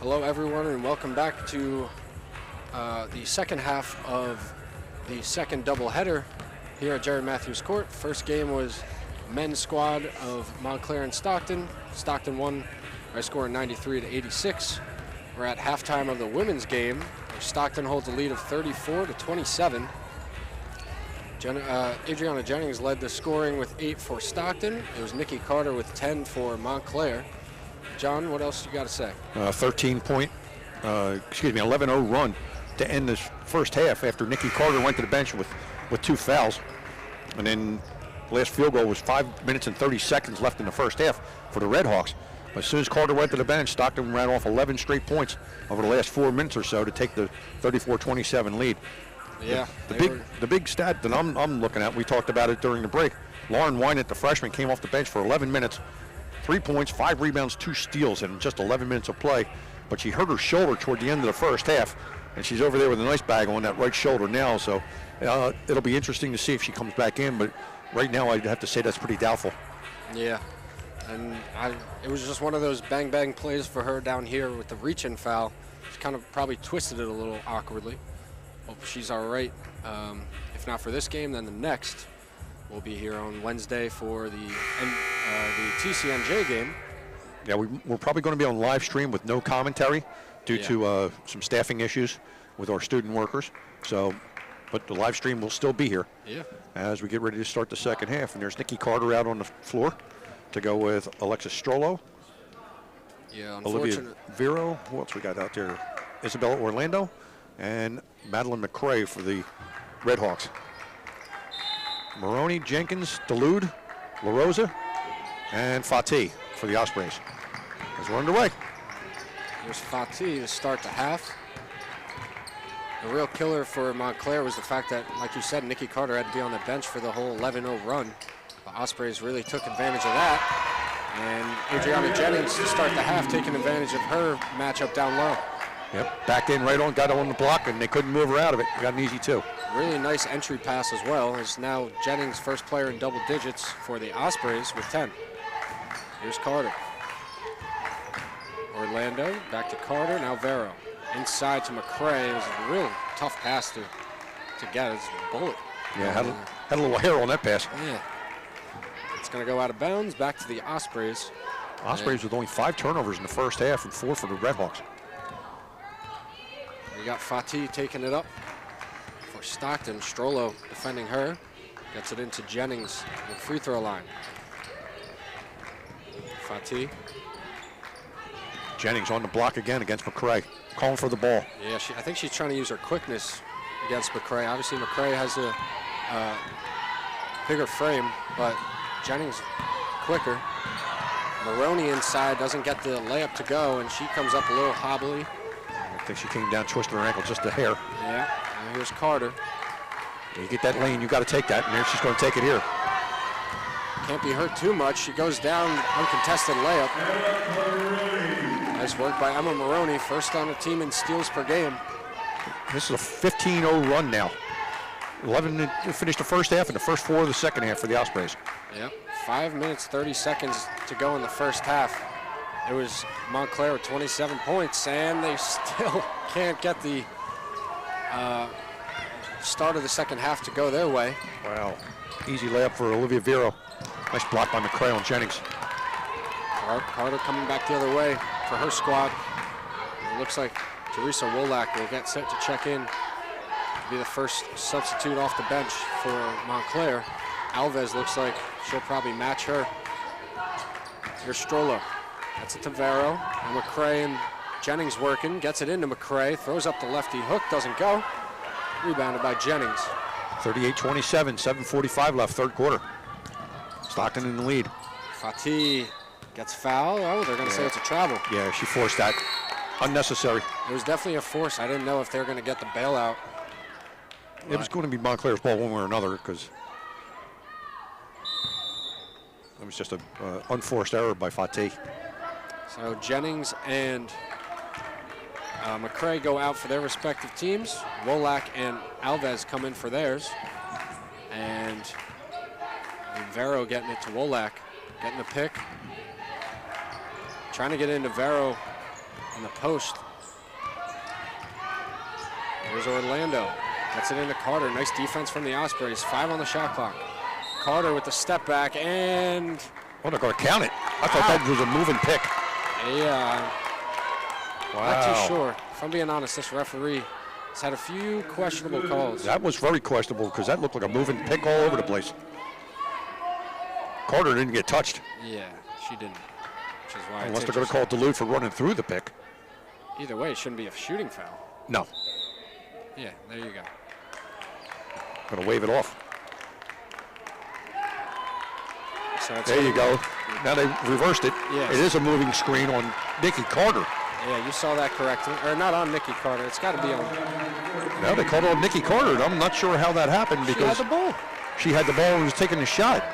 Hello, everyone, and welcome back to the second half of the second doubleheader here at Jerry Matthews Court. First game was men's squad of Montclair and Stockton. Stockton won by scoring 93-86. We're at halftime of the women's game, where Stockton holds a lead of 34-27. Adriana Jennings led the scoring with 8 for Stockton. It was Nikki Carter with 10 for Montclair. John, what else you got to say? 11-0 run to end this first half after Nikki Carter went to the bench with 2 fouls. And then the last field goal was 5 minutes and 30 seconds left in the first half for the Red Hawks. But as soon as Carter went to the bench, Stockton ran off 11 straight points over the last 4 minutes or so to take the 34-27 lead. Yeah. The big stat that I'm looking at, we talked about it during the break. Lauren Wynant, the freshman, came off the bench for 11 minutes. 3 points, 5 rebounds, 2 steals in just 11 minutes of play. But she hurt her shoulder toward the end of the first half, and she's over there with a nice bag on that right shoulder now. So it'll be interesting to see if she comes back in. But right now, I'd have to say that's pretty doubtful. Yeah, and it was just one of those bang-bang plays for her down here with the reach-in foul. She kind of probably twisted it a little awkwardly. Hope she's all right. If not for this game, then the next. We'll be here on Wednesday for the TCNJ game. Yeah, we're probably going to be on live stream with no commentary due to some staffing issues with our student workers. So, but the live stream will still be here as we get ready to start the second half. And there's Nikki Carter out on the floor to go with Alexis Strollo. Yeah, Olivia unfortunate. Vero. Who else we got out there? Isabella Orlando and Madeline McCrae for the Red Hawks. Maroney, Jenkins, Delude, LaRosa, and Fatih for the Ospreys. As we're underway. Here's Fatih to start the half. The real killer for Montclair was the fact that, like you said, Nikki Carter had to be on the bench for the whole 11-0 run. The Ospreys really took advantage of that. And Adriana Jennings to start the half, taking advantage of her matchup down low. Yep, backed in right on, got on the block, and they couldn't move her out of it. Got an easy 2. Really nice entry pass as well. It's now Jennings, first player in double digits for the Ospreys with 10. Here's Carter. Orlando, back to Carter, now Vero. Inside to McCrae. It was a real tough pass to get. It's a bullet. Yeah, had a little hair on that pass. Yeah. It's going to go out of bounds, back to the Ospreys. Ospreys with only 5 turnovers in the first half and 4 for the Red Hawks. We got Fatih taking it up for Stockton. Strollo defending her. Gets it into Jennings at the free throw line. Fatih. Jennings on the block again against McCrae. Calling for the ball. Yeah, I think she's trying to use her quickness against McCrae. Obviously, McCrae has a bigger frame, but Jennings quicker. Maroney inside doesn't get the layup to go, and she comes up a little hobbly. I think she came down, twisting her ankle just a hair. Yeah, and here's Carter. You get that lane, you got to take that, and there she's going to take it here. Can't be hurt too much. She goes down, uncontested layup. Nice work by Emma Maroney, first on the team in steals per game. This is a 15-0 run now. 11 to finish the first half and the first 4 of the second half for the Ospreys. Yep, 5 minutes, 30 seconds to go in the first half. It was Montclair with 27 points, and they still can't get the start of the second half to go their way. Wow. Easy layup for Olivia Vero. Nice block by McCrae on Jennings. Carter coming back the other way for her squad. It looks like Teresa Wolak will get set to check in to be the first substitute off the bench for Montclair. Alves looks like she'll probably match her. Here's Strollo. That's it to Vero. And McCrae and Jennings working. Gets it into McCrae. Throws up the lefty hook. Doesn't go. Rebounded by Jennings. 38-27. 7:45 left, third quarter. Stockton in the lead. Fatih gets fouled. Oh, they're going to say it's a travel. Yeah, she forced that. Unnecessary. It was definitely a force. I didn't know if they were going to get the bailout. It was going to be Montclair's ball one way or another because it was just an unforced error by Fatih. So Jennings and McCrae go out for their respective teams. Wolak and Alves come in for theirs. And Vero getting it to Wolak, getting the pick. Trying to get into Vero in the post. Here's Orlando. Gets it into Carter. Nice defense from the Ospreys. 5 on the shot clock. Carter with the step back and... Oh, they're going to count it. I thought that was a moving pick. Yeah. Wow. Not too sure. If I'm being honest, this referee has had a few questionable calls. That was very questionable because that looked like a moving pick all over the place. Carter didn't get touched. Yeah, she didn't. Which is why Unless they're going to call Duluth for running through the pick. Either way, it shouldn't be a shooting foul. No. Yeah, there you go. Going to wave it off. So it's there you go. Now they reversed it. Yes. It is a moving screen on Nikki Carter. Yeah, you saw that correctly. Or not on Nikki Carter. It's got to be on. Now they called on Nikki Carter. I'm not sure how that happened because she had the ball. She had the ball and was taking the shot.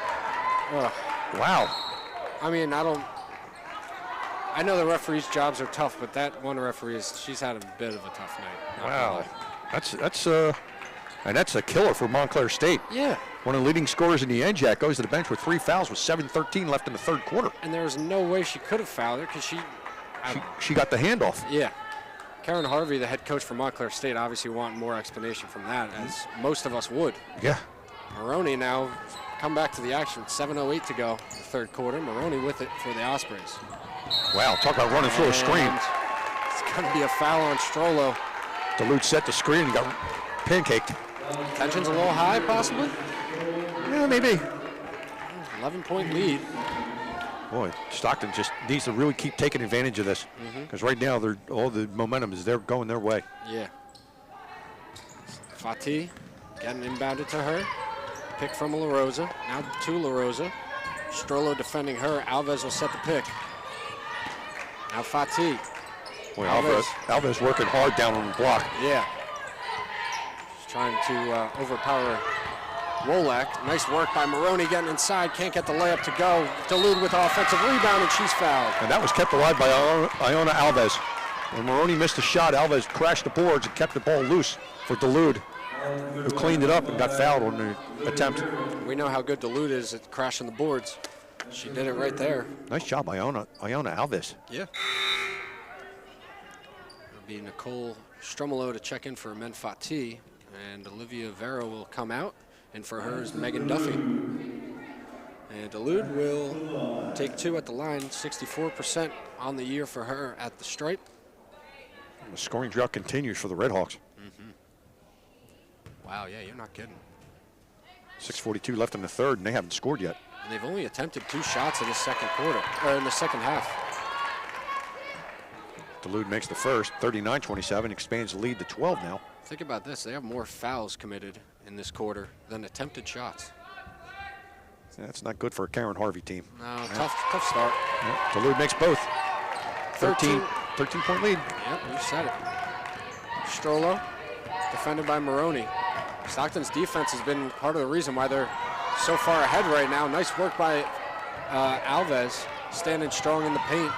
Ugh. Wow. I mean, I know the referees' jobs are tough, but that one referee she's had a bit of a tough night. Wow. That's a killer for Montclair State. Yeah. One of the leading scorers in the NJAC goes to the bench with 3 fouls with 7:13 left in the third quarter. And there was no way she could have fouled her because she got the handoff. Yeah. Karen Harvey, the head coach for Montclair State, obviously wanting more explanation from that, as most of us would. Yeah. Maroney now come back to the action. 7:08 to go in the third quarter. Maroney with it for the Ospreys. Wow, talk about running through a screen. It's going to be a foul on Strollo. Duluth set the screen and got pancaked. Tension's a little high, possibly? Yeah, maybe. 11-point lead. Boy, Stockton just needs to really keep taking advantage of this because right now all the momentum is going their way. Yeah. Fatih getting inbounded to her. Pick from La Rosa. Now to La Rosa. Strollo defending her. Alves will set the pick. Now Fatih. Boy, Alves working hard down on the block. Yeah. She's trying to overpower Wolak. Nice work by Maroney getting inside. Can't get the layup to go. Duluth with offensive rebound, and she's fouled. And that was kept alive by Iona Alves. When Maroney missed a shot, Alves crashed the boards and kept the ball loose for Duluth, who cleaned it up and got fouled on the attempt. We know how good Duluth is at crashing the boards. She did it right there. Nice job by Iona Alves. Yeah. It'll be Nicole Stromolo to check in for Men Fatih, and Olivia Vera will come out, and for her is Megan Duffy. And Duluth will take 2 at the line, 64% on the year for her at the stripe. The scoring drought continues for the Redhawks. Wow, yeah, you're not kidding. 6:42 left in the third, and they haven't scored yet. And they've only attempted 2 shots in the second quarter, or in the second half. Duluth makes the first, 39-27, expands the lead to 12 now. Think about this, they have more fouls committed in this quarter than attempted shots. That's not good for a Karen Harvey team. No, tough start. Yeah, Duluth makes both. 13-point lead. Yep, you said it. Strollo, defended by Maroney. Stockton's defense has been part of the reason why they're so far ahead right now. Nice work by Alves, standing strong in the paint.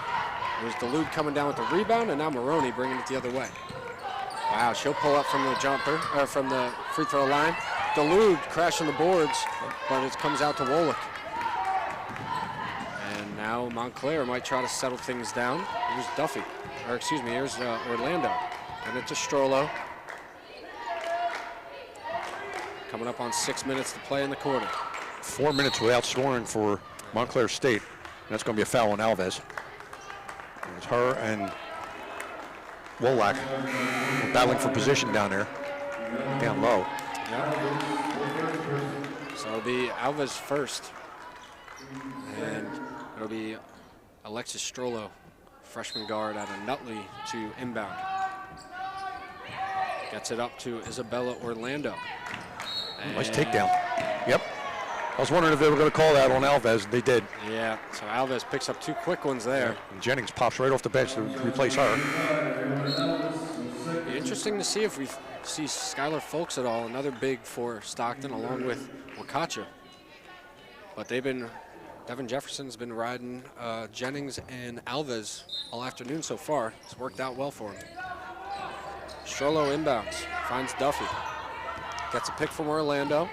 It was Duluth coming down with the rebound, and now Maroney bringing it the other way. Wow, she'll pull up from the jumper, or from the free throw line. Duluth crashing the boards, but it comes out to Wolak. And now Montclair might try to settle things down. Here's Duffy, or excuse me, here's Orlando. And it's a Strollo. Coming up on 6 minutes to play in the quarter. 4 minutes without scoring for Montclair State. That's going to be a foul on Alves. It's her and Wolak battling for position down there, down low. Yep. So it'll be Alves first. And it'll be Alexis Strollo, freshman guard out of Nutley, to inbound. Gets it up to Isabella Orlando. Nice takedown. Yep. I was wondering if they were going to call that on Alves. They did. Yeah, so Alves picks up 2 quick ones there. And Jennings pops right off the bench to replace her. Be interesting to see if we see Skylar Folks at all, another big for Stockton, along with Wakacha. But Devin Jefferson's been riding Jennings and Alves all afternoon so far. It's worked out well for him. Strollo inbounds, finds Duffy. Gets a pick from Orlando.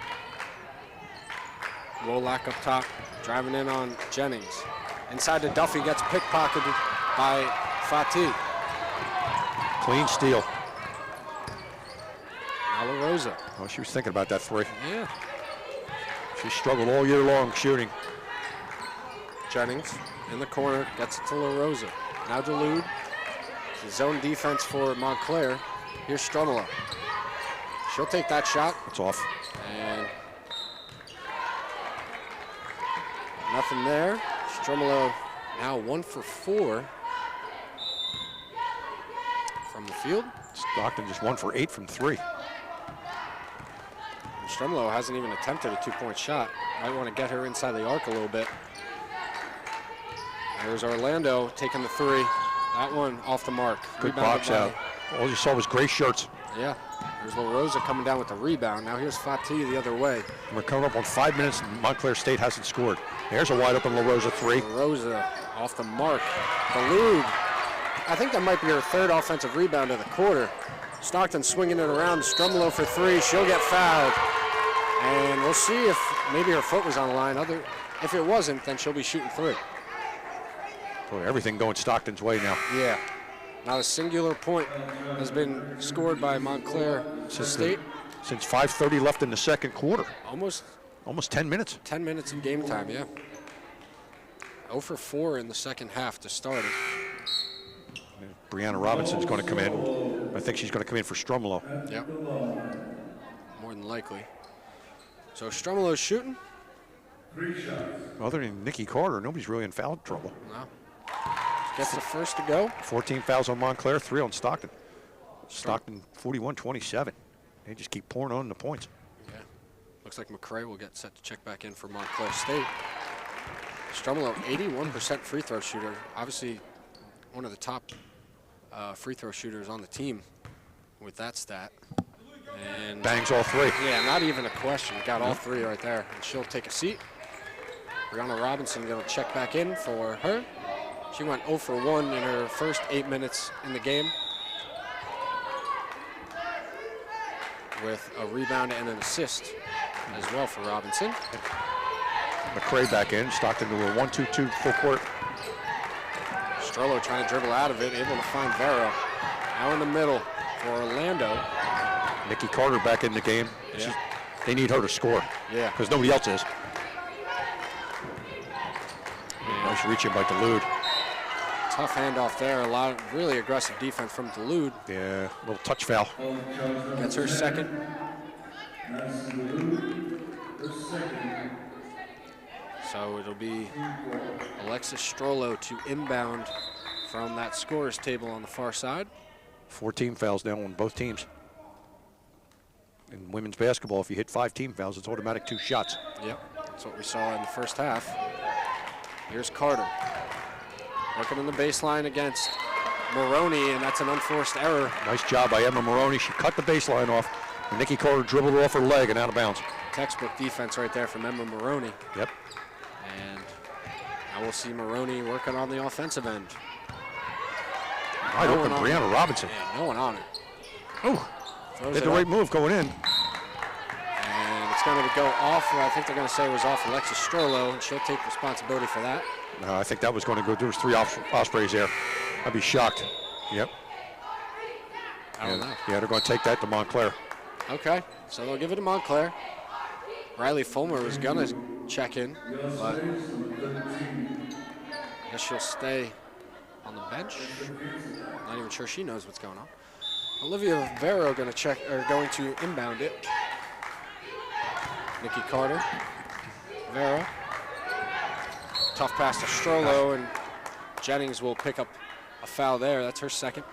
Wolak up top, driving in on Jennings. Inside to Duffy, gets pickpocketed by Fatih. Clean steal. Now LaRosa. Oh, she was thinking about that three. Yeah. She struggled all year long shooting. Jennings in the corner, gets it to LaRosa. Now Dulude. Zone defense for Montclair. Here's Strumolo. She'll take that shot. It's off. And nothing there. Strumolo now 1 for 4 from the field. Stockton just 1 for 8 from 3. And Strumolo hasn't even attempted a 2-point shot. Might want to get her inside the arc a little bit. There's Orlando taking the 3. That one off the mark. Good Rebounded box by- out. All you saw was gray shirts. Yeah. There's LaRosa coming down with the rebound. Now here's Fatih the other way. We're coming up on 5 minutes, and Montclair State hasn't scored. There's a wide open LaRosa 3. LaRosa off the mark. Dulude. I think that might be her 3rd offensive rebound of the quarter. Stockton swinging it around. Strumolo for 3. She'll get fouled. And we'll see if maybe her foot was on the line. If it wasn't, then she'll be shooting 3. Boy, everything going Stockton's way now. Yeah. Not a singular point has been scored by Montclair State. Since 5:30 left in the second quarter. Almost Almost 10 minutes. 10 minutes of game time, yeah. 0 for 4 in the second half to start it. Brianna Robinson's going to come in. I think she's going to come in for Strumolo. Yep. More than likely. So Strumolo's shooting. Other than Nikki Carter, nobody's really in foul trouble. No. Gets the first to go. 14 fouls on Montclair, 3 on Stockton. Stockton 41-27. They just keep pouring on the points. Yeah. Looks like McCrae will get set to check back in for Montclair State. Strumolo, 81% free throw shooter. Obviously, one of the top free throw shooters on the team with that stat. And Bangs all 3. yeah, not even a question. Got all 3 right there. And she'll take a seat. Brianna Robinson going to check back in for her. She went 0 for 1 in her first 8 minutes in the game, with a rebound and an assist as well for Robinson. McCrae back in. Stockton to a 1-2-2 full court. Strollo trying to dribble out of it, able to find Vero. Now in the middle for Orlando. Nikki Carter back in the game. Yeah. They need her to score. Yeah. Because nobody else is. Nice reaching by Dulude. Tough handoff there. A lot of really aggressive defense from Dulude. Yeah, little touch foul. Gets her second. So it'll be Alexis Strollo to inbound from that scorer's table on the far side. 14 fouls now on both teams. In women's basketball, if you hit 5 team fouls, it's automatic 2 shots. Yep, that's what we saw in the first half. Here's Carter. Working on the baseline against Maroney, and that's an unforced error. Nice job by Emma Maroney. She cut the baseline off, and Nikki Carter dribbled her off her leg and out of bounds. Textbook defense right there from Emma Maroney. Yep. And now we'll see Maroney working on the offensive end. Wide open, Brianna Robinson. Yeah, no one on it. Oh, Throws did it the right up, move going in. and it's going to go off. I think they're going to say it was off Alexis Strollo, and she'll take responsibility for that. I think that was going to go. There was 3 Ospreys there. I'd be shocked. Yep. I don't know. Yeah, they're going to take that to Montclair. Okay, so they'll give it to Montclair. Riley Fulmer was going to check in, but I guess she'll stay on the bench. Not even sure she knows what's going on. Olivia Vero going to inbound it. Nikki Carter, Vero. Tough pass to Strollo, and Jennings will pick up a foul there. That's her second.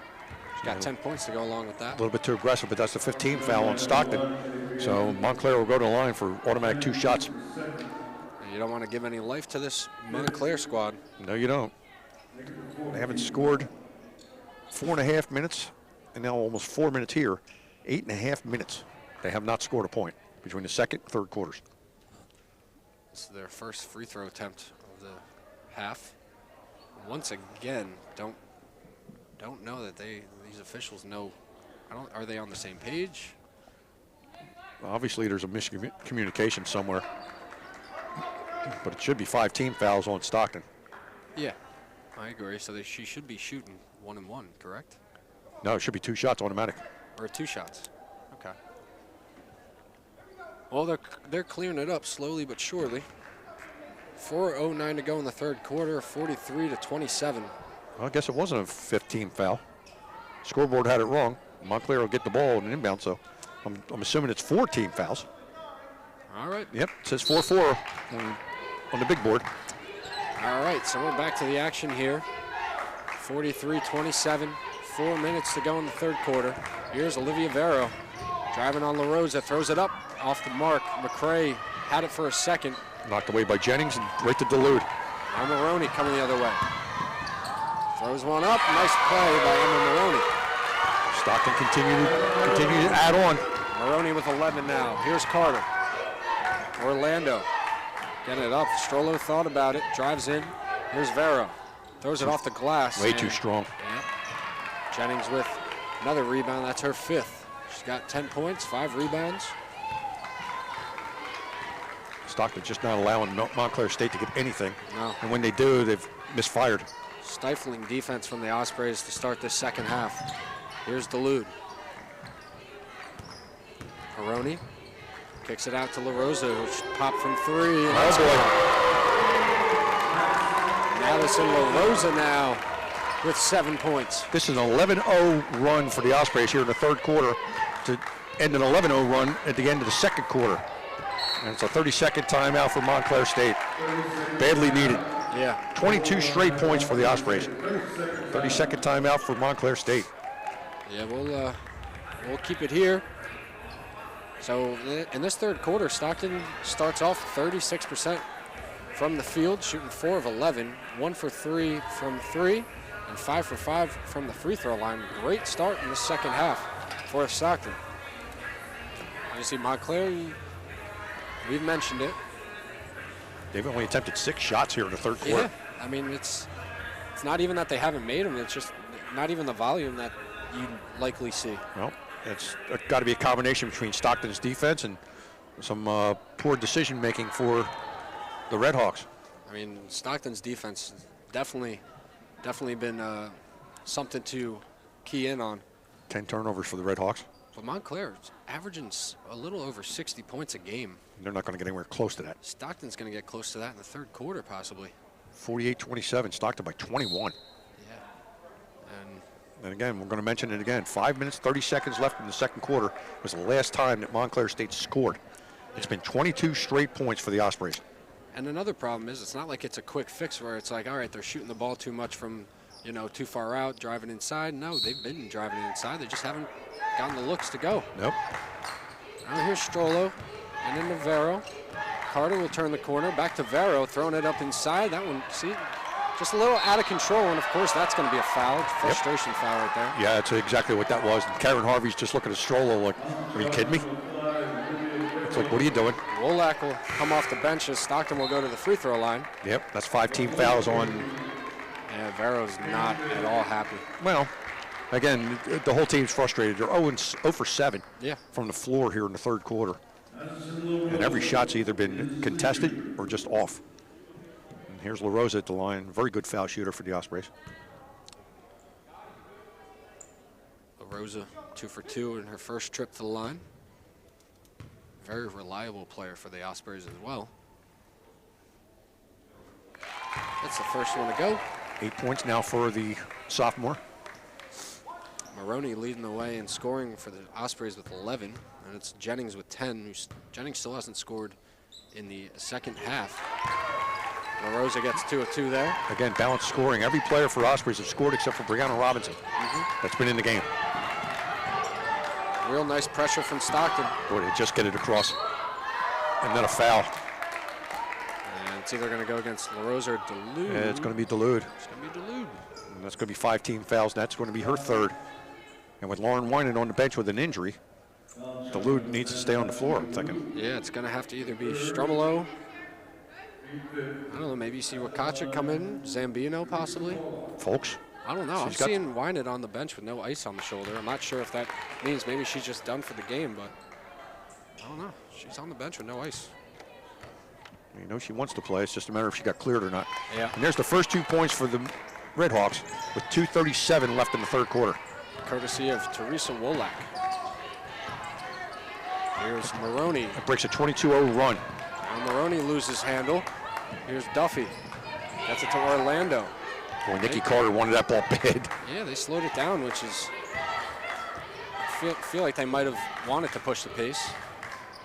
She's got 10 points to go along with A that. little bit too aggressive, but that's the 15th foul on Stockton. So Montclair will go to the line for automatic 2 shots. And you don't want to give any life to this Montclair squad. No, you don't. They haven't scored 4.5 minutes, and now almost 4 minutes here. 8.5 minutes. They have not scored a point between the second and third quarters. This is their first free throw attempt of the half. Once again, don't know that these officials know. Are they on the same page? Obviously, there's a miscommunication somewhere, but it should be 5 team fouls on Stockton. Yeah, I agree. So she should be shooting 1-1, correct? No, it should be 2 shots automatic. Or 2 shots. Okay. Well, they're clearing it up slowly but surely. 4:09 to go in the third quarter, 43-27. Well, I guess it wasn't a 15 foul. Scoreboard had it wrong. Montclair will get the ball in inbound, so I'm assuming it's 14 fouls. All right. Yep, it says 4-4 on the big board. All right, so we're back to the action here. 43-27, 4 minutes to go in the third quarter. Here's Olivia Vero driving on La Rosa, throws it up off the mark. McCray had it for a second. Knocked away by Jennings and right to Dulude. Now Maroney coming the other way. Throws one up, nice play by Emma Maroney. Stockton continue to add on. Maroney with 11 now. Here's Carter. Orlando getting it up. Strollo thought about it, drives in. Here's Vero. Throws it off the glass. Way too strong. Yeah. Jennings with another rebound. That's her 5th. She's got 10 points, 5 rebounds. Stockton just not allowing Montclair State to get anything. No. And when they do, they've misfired. Stifling defense from the Ospreys to start this second half. Here's Dulude. Peroni kicks it out to La Rosa, which popped from 3. Oh boy. Madison La Rosa now with 7 points. This is an 11-0 run for the Ospreys here in the third quarter to end an 11-0 run at the end of the second quarter. And it's a 30-second timeout for Montclair State. Badly needed. Yeah. 22 straight points for the Ospreys. 30-second timeout for Montclair State. Yeah, we'll keep it here. So in this third quarter, Stockton starts off 36% from the field, shooting 4 of 11, 1 for 3 from 3, and 5 for 5 from the free throw line. Great start in the second half for Stockton. Obviously, Montclair, we've mentioned it. They've only attempted 6 shots here in the third quarter. Yeah, I mean, it's not even that they haven't made them. It's just not even the volume that you'd likely see. Well, it's got to be a combination between Stockton's defense and some poor decision-making for the Red Hawks. I mean, Stockton's defense has definitely been something to key in on. 10 turnovers for the Red Hawks. But Montclair is averaging a little over 60 points a game. They're not going to get anywhere close to that. Stockton's going to get close to that in the third quarter, possibly. 48-27, Stockton by 21. Yeah. And again, we're going to mention it again. 5 minutes, 30 seconds left in the second quarter was the last time that Montclair State scored. It's been 22 straight points for the Ospreys. And another problem is it's not like it's a quick fix where it's like, all right, they're shooting the ball too much from, too far out, driving inside. No, they've been driving it inside. They just haven't gotten the looks to go. Nope. Now here's Strollo and into Vero. Carter will turn the corner. Back to Vero, throwing it up inside. That one, see, just a little out of control. And, of course, that's going to be a foul, frustration foul right there. Yeah, that's exactly what that was. And Karen Harvey's just looking at Strollo like, are you kidding me? It's like, what are you doing? Wolak will come off the bench as Stockton will go to the free throw line. Yep, that's 5 team fouls on. Yeah, Vero's not at all happy. Well, again, the whole team's frustrated. They're 0 for 7 from the floor here in the third quarter. And every shot's either been contested or just off. And here's La Rosa at the line. Very good foul shooter for the Ospreys. La Rosa 2 for 2 in her first trip to the line. Very reliable player for the Ospreys as well. That's the first one to go. 8 points now for the sophomore. Maroney leading the way in scoring for the Ospreys with 11, and it's Jennings with 10. Jennings still hasn't scored in the second half. La Rosa gets 2 of 2 there. Again, balanced scoring. Every player for Ospreys has scored except for Brianna Robinson. That's been in the game. Real nice pressure from Stockton. Boy, they just get it across. And then a foul. And it's either going to go against La Rosa or Dulude. Yeah, it's going to be Dulude. It's going to be Dulude. And that's going to be 5 team fouls, and that's going to be her third. And with Lauren Winan on the bench with an injury, Dulude needs to stay on the floor, I'm thinking. Yeah, it's going to have to either be Strumolo. I don't know, maybe you see Wakachik come in, Zambino possibly. Folks. I don't know. I'm seeing Winan on the bench with no ice on the shoulder. I'm not sure if that means maybe she's just done for the game, but I don't know. She's on the bench with no ice. You know she wants to play. It's just a matter of if she got cleared or not. Yeah. And there's the first 2 points for the Red Hawks with 2:37 left in the third quarter. courtesy of Teresa Wolak. Here's Maroney. It breaks a 22-0 run. Now Maroney loses handle. Here's Duffy. Gets it to Orlando. Boy, Nikki Carter wanted that ball bad. Yeah, they slowed it down, which is, I feel like they might have wanted to push the pace.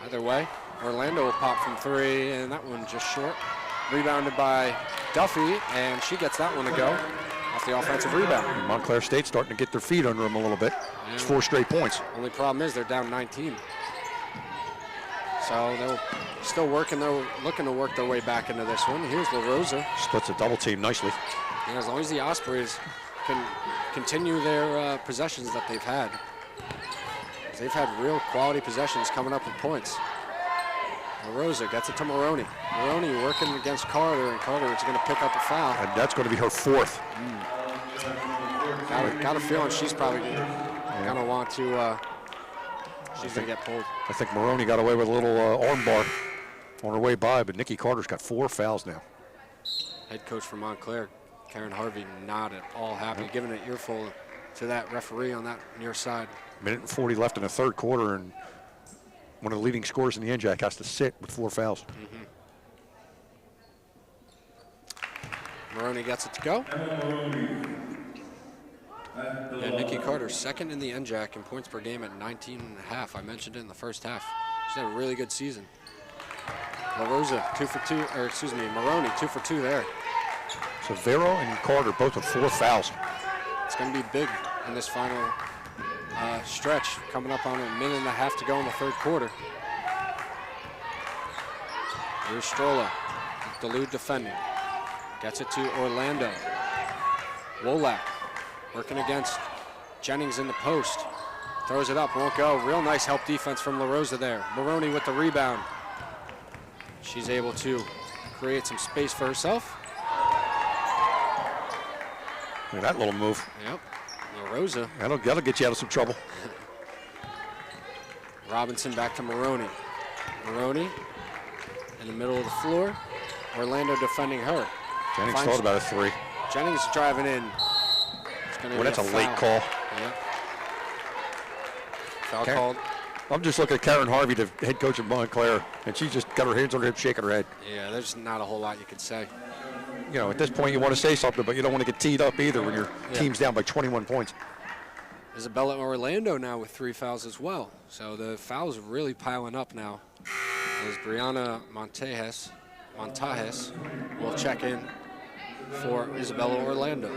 Either way, Orlando will pop from 3, and that one just short. Rebounded by Duffy, and she gets that one to go off the offensive rebound. And Montclair State starting to get their feet under them a little bit. It's 4 straight points. Only problem is they're down 19. So they're still working, they're looking to work their way back into this one. Here's La Rosa. Splits the double team nicely. And as long as the Ospreys can continue their possessions that they've had. They've had real quality possessions coming up with points. La Rosa gets it to Maroney. Maroney working against Carter, and Carter is going to pick up a foul. And that's going to be her 4th. Got a feeling she's probably going to want to, she's going to get pulled. I think Maroney got away with a little arm bar on her way by, but Nikki Carter's got 4 fouls now. Head coach for Montclair, Karen Harvey, not at all happy, giving an earful to that referee on that near side. Minute and 40 left in the 3rd quarter, and one of the leading scorers in the NJAC has to sit with 4 fouls. Maroney gets it to go. And Nikki Carter, 2nd in the NJAC in points per game at 19.5. I mentioned it in the first half. She's had a really good season. La Rosa, 2 for 2, or excuse me, Maroney, 2 for 2 there. So Vero and Carter both with 4 fouls. It's going to be big in this final stretch, coming up on a minute and a half to go in the 3rd quarter. Here's Strolla, Duluth defending. Gets it to Orlando. Wolak working against Jennings in the post. Throws it up, won't go. Real nice help defense from La Rosa there. Maroney with the rebound. She's able to create some space for herself. Look at that little move. Yep, La Rosa. That'll get you out of some trouble. Robinson back to Maroney. Maroney in the middle of the floor. Orlando defending her. Jennings thought about a 3. Jennings driving in. Well, that's a late call. Yeah. Foul called. I'm just looking at Karen Harvey, the head coach of Montclair, and she just got her hands on her hip, shaking her head. Yeah, there's not a whole lot you could say. You know, at this point, you want to say something, but you don't want to get teed up either when your team's down by 21 points. Isabella Orlando now with 3 fouls as well. So the fouls are really piling up now. As Brianna Montajes will check in for Isabella Orlando.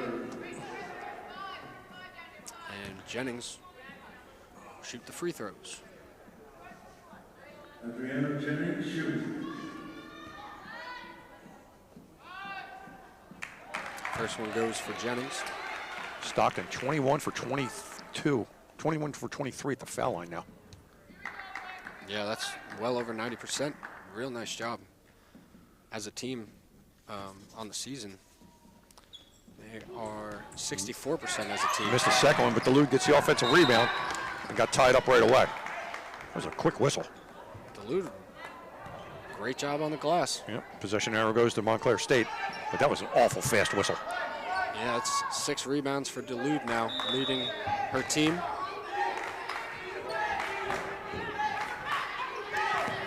And Jennings shoot the free throws. Adriana Jennings shooting. First one goes for Jennings. Stockton 21 for 22, 21 for 23 at the foul line now. Yeah, that's well over 90%. Real nice job as a team on the season. They are 64% as a team. Missed the second one, but Duluth gets the offensive rebound and got tied up right away. That was a quick whistle. Duluth, great job on the glass. Yep, possession arrow goes to Montclair State, but that was an awful fast whistle. Yeah, it's 6 rebounds for Duluth now, leading her team.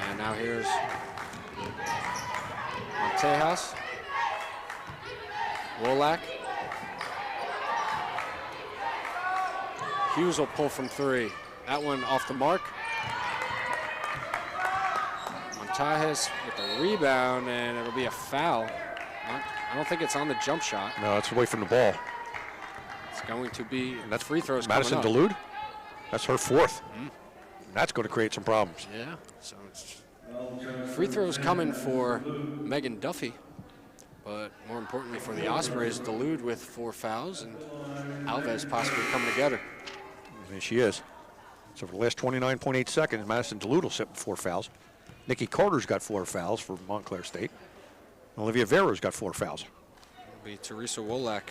And now here's Montejas. Wolak. Hughes will pull from 3. That one off the mark. Montajes with the rebound, and it'll be a foul. I don't think it's on the jump shot. No, it's away from the ball. It's going to be, And that's free throws Madison coming up. Duluth. That's her 4th. And that's going to create some problems. Yeah, so it's free throws coming for Megan Duffy, but more importantly for the Ospreys, Duluth with 4 fouls, and Alves possibly coming together. And she is. So for the last 29.8 seconds, Madison Duluth will sit with 4 fouls. Nikki Carter's got 4 fouls for Montclair State. Olivia Vero's got 4 fouls. It'll be Teresa Wolak,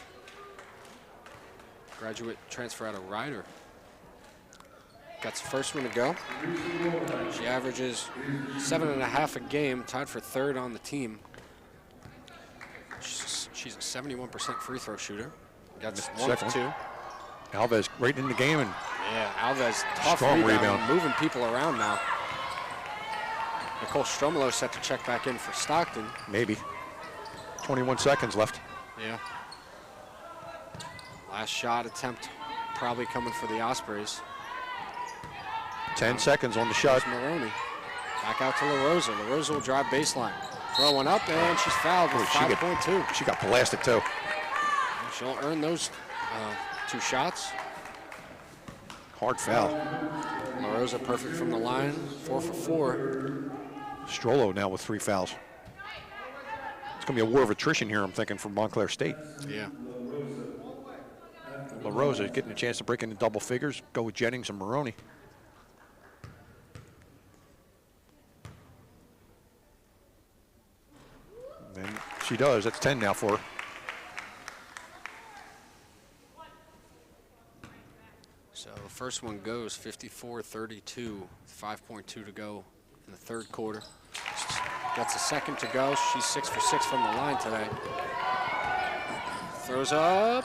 graduate transfer out of Ryder. Got the first one to go. She averages 7.5 a game, tied for 3rd on the team. She's a 71% free throw shooter. Got 1 for 2. Alves right in the game, and Yeah, Alves, tough Strong rebound, rebound. moving people around now. Nicole Stromolo set to check back in for Stockton. maybe 21 seconds left. Yeah. Last shot attempt probably coming for the Ospreys. 10 seconds on the shot. There's Maroney. Back out to LaRosa. LaRosa will drive baseline. Throwing up, and she's fouled with Boy, she got- 5.2. She got blasted too. She'll earn those 2 shots. Hard foul. LaRosa perfect from the line, 4 for 4. Strollo now with 3 fouls. It's going to be a war of attrition here, I'm thinking, for Montclair State. Yeah. LaRosa getting a chance to break into double figures, go with Jennings and Maroney. And she does. That's 10 now for her. So the first one goes 54-32, 5.2 to go in the third quarter. Gets a second to go. She's 6 for 6 from the line today. Throws up.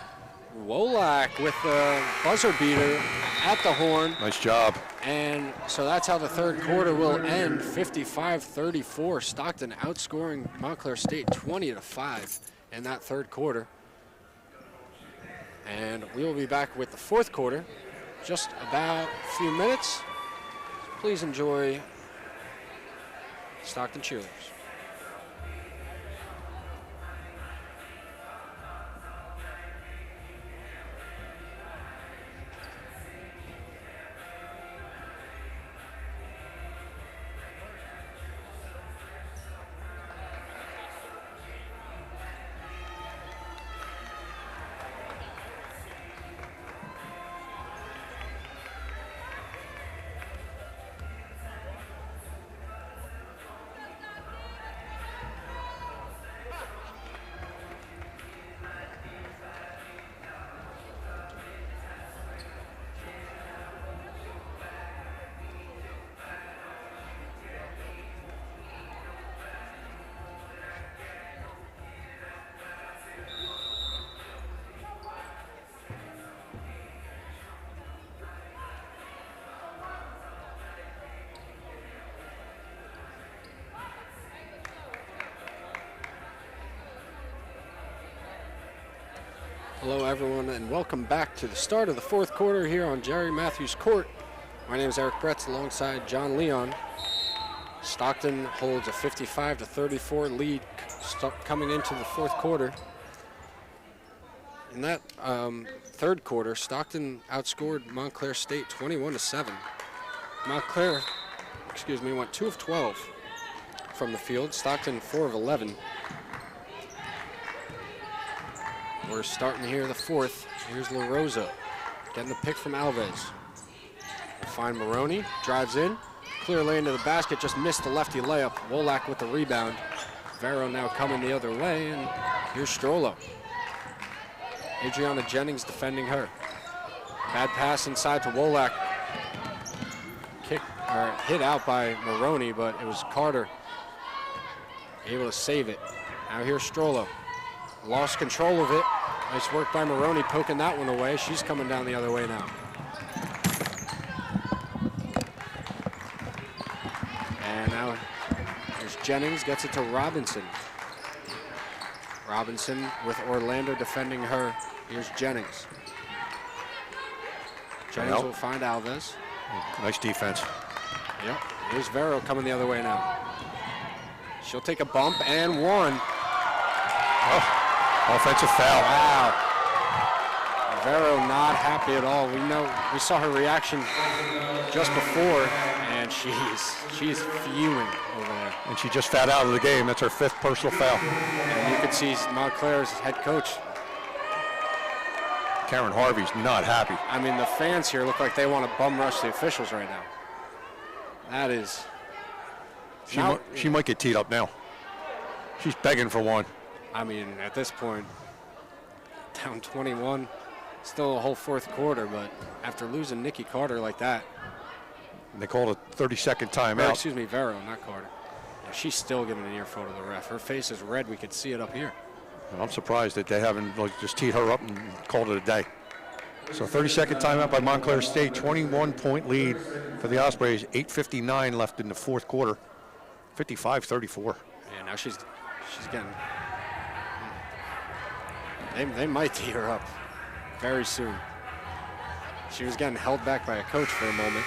Wolak with the buzzer beater at the horn. Nice job. And so that's how the third quarter will end, 55-34. Stockton outscoring Montclair State 20-5 in that third quarter. And we will be back with the fourth quarter, just about a few minutes. Please enjoy Stockton cheerleaders. Hello, everyone, and welcome back to the start of the fourth quarter here on Jerry Matthews Court. My name is Eric Bretz alongside John Leon. Stockton holds a 55-34 lead coming into the fourth quarter. In that third quarter, Stockton outscored Montclair State 21-7. Montclair, went 2 of 12 from the field. Stockton 4 of 11. We're starting here the fourth. Here's LaRosa getting the pick from Alves. Find Maroney, drives in, clear lane to the basket, just missed the lefty layup. Wolak with the rebound. Vero now coming the other way, and here's Strollo. Adriana Jennings defending her. Bad pass inside to Wolak. Hit out by Maroney, but it was Carter able to save it. Now here's Strollo. Lost control of it. Nice work by Maroney poking that one away. She's coming down the other way now. And now here's Jennings, gets it to Robinson. Robinson with Orlando defending her. Here's Jennings. Jennings will find Alves. Nice defense. Yep, here's Vero coming the other way now. She'll take a bump and one. Oh. Offensive foul. Wow. Vero not happy at all. We saw her reaction just before, and she's fuming over there. And she just fouled out of the game. That's her 5th personal foul. And you could see Montclair's head coach. Karen Harvey's not happy. I mean, the fans here look like they want to bum rush the officials right now. That is. She might get teed up now. She's begging for one. I mean, at this point, down 21, still a whole fourth quarter, but after losing Nikki Carter like that. And they called a 30-second timeout. Excuse me, Vero, not Carter. Yeah, she's still giving an earful to the ref. Her face is red. We could see it up here. And I'm surprised that they haven't just teed her up and called it a day. So 30-second timeout by Montclair State. 21-point lead for the Ospreys. 8:59 left in the fourth quarter. 55-34. Yeah, now she's getting. They might tee her up very soon. She was getting held back by a coach for a moment.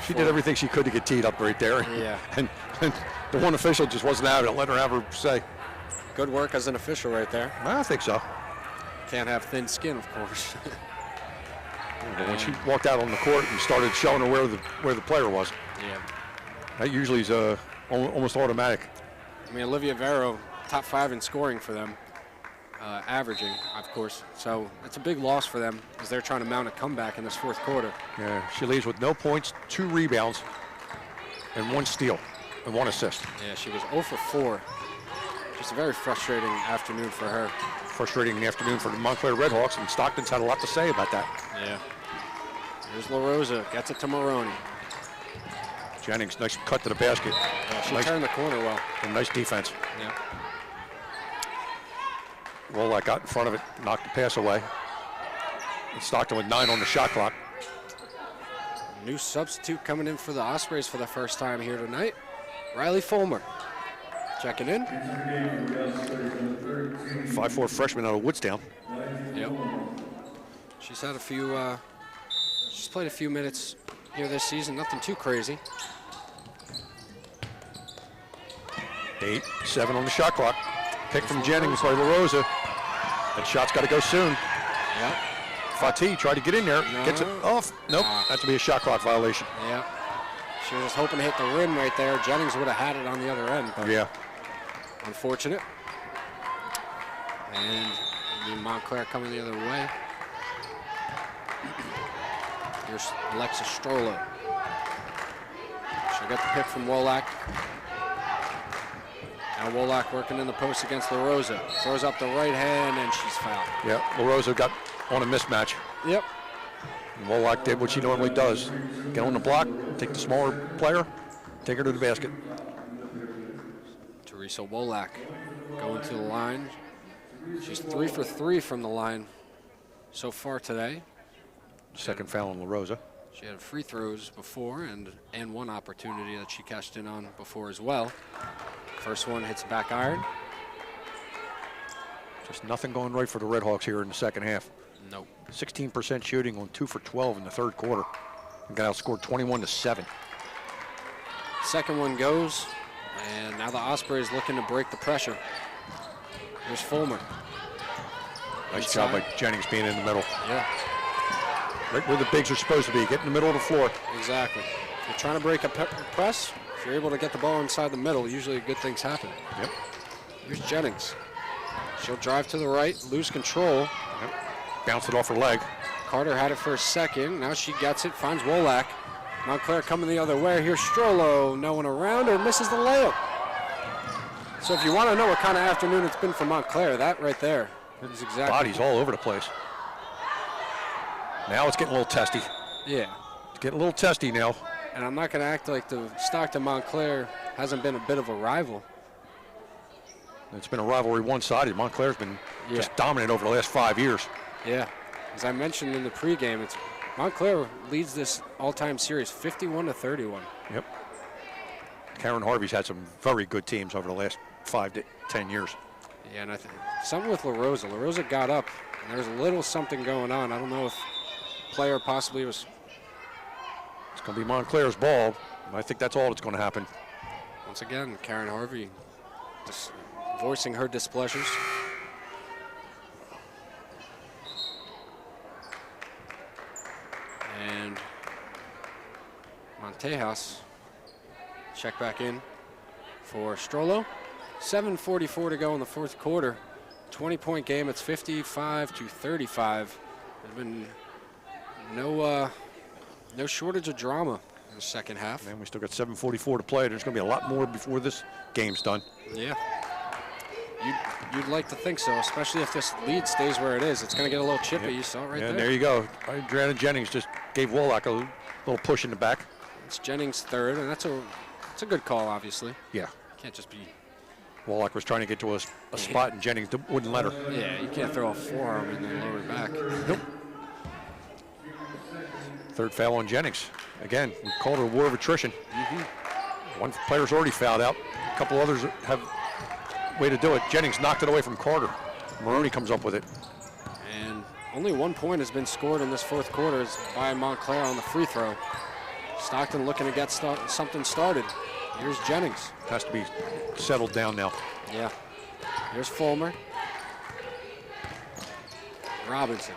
She did everything she could to get teed up right there. Yeah. And the one official just wasn't having it. Let her have her say. Good work as an official right there. I think so. Can't have thin skin, of course. But when she walked out on the court and started showing her where the player was, Yeah. that usually is almost automatic. I mean, Olivia Vero, top 5 in scoring for them, averaging, of course. So it's a big loss for them as they're trying to mount a comeback in this fourth quarter. Yeah, she leaves with no points, 2 rebounds, and 1 steal, and 1 assist. Yeah, she was 0 for 4. Just a very frustrating afternoon for her. Frustrating afternoon for the Montclair Redhawks, and Stockton's had a lot to say about that. Yeah. Here's La Rosa, gets it to Maroney. Jennings, nice cut to the basket. Yeah, she Nice. turned the corner well. And nice defense. Yeah. Wolak got in front of it, knocked the pass away. And Stockton with 9 on the shot clock. New substitute coming in for the Ospreys for the first time here tonight. Riley Fulmer checking in. 5'4" freshman out of Woodstown. Yep. She's had a few, she's played a few minutes here this season, nothing too crazy. 8-7 on the shot clock. Pick from Jennings by La Rosa. That shot's got to go soon. Yep. Fatih tried to get in there, No. gets it off. Nope, that's to be a shot clock violation. Yep. She was hoping to hit the rim right there. Jennings would have had it on the other end, but Yeah. unfortunate. And Montclair coming the other way. Here's Alexa Strollo. She'll get the pick from Wolak. Now Wolak working in the post against La Rosa. Throws up the right hand and she's fouled. Yeah, La Rosa got on a mismatch. Yep. And Wolak did what she normally does. Get on the block, take the smaller player, take her to the basket. Teresa Wolak going to the line. She's 3 for 3 from the line so far today. Second foul on La Rosa. She had free throws before and one opportunity that she cashed in on before as well. First one hits back iron. Just nothing going right for the Redhawks here in the second half. Nope. 16% shooting on 2 for 12 in the third quarter. And got outscored 21-7. Second one goes, and now the Ospreys looking to break the pressure. Here's Fulmer. Nice job by Jennings being in the middle. Yeah, Right where the bigs are supposed to be, get in the middle of the floor. exactly. If you're trying to break a press, if you're able to get the ball inside the middle, usually good things happen. Yep. Here's Jennings. She'll drive to the right, lose control. Yep. Bounce it off her leg. Carter had it for a second. Now she gets it, finds Wolak. Montclair coming the other way. Here's Strollo. No one around her, misses the layup. So if you want to know what kind of afternoon it's been for Montclair, that right there is exactly. Bodies all over the place. Now it's getting a little testy. Yeah. It's getting a little testy now. And I'm not going to act like the Stockton Montclair hasn't been a bit of a rival. It's been a rivalry one-sided. Montclair's been Yeah. just dominant over the last 5 years. Yeah. As I mentioned in the pregame, it's Montclair leads this all-time series 51-31. Yep. Karen Harvey's had some very good teams over the last 5 to 10 years. Yeah, and I think something with La Rosa. La Rosa got up, and there was a little something going on. I don't know if player possibly was. It's going to be Montclair's ball. I think that's all that's going to happen. Once again, Karen Harvey just voicing her displeasures. And Montejas check back in for Strollo. 7:44 to go in the fourth quarter. 20-point game. It's 55-35. There's been no shortage of drama in the second half. And we still got 7:44 to play. There's going to be a lot more before this game's done. Yeah. You'd like to think so, especially if this lead stays where it is. It's going to get a little chippy. Yep. You saw it right Yeah, there. and there you go. Adriana Jennings just gave Wolak a little push in the back. It's Jennings' third, and it's a good call, obviously. Yeah. Can't just be. Wolak was trying to get to a spot, and Jennings wouldn't let her. Yeah, you can't throw a forearm in the lower back. Nope. Third foul on Jennings. Again, we called it a war of attrition. One player's already fouled out. A couple others have way to do it. Jennings knocked it away from Carter. Maroney comes up with it. And only 1 point has been scored in this fourth quarter. It's by Montclair on the free throw. Stockton looking to get something started. Here's Jennings. Has to be settled down now. Yeah. Here's Fulmer. Robinson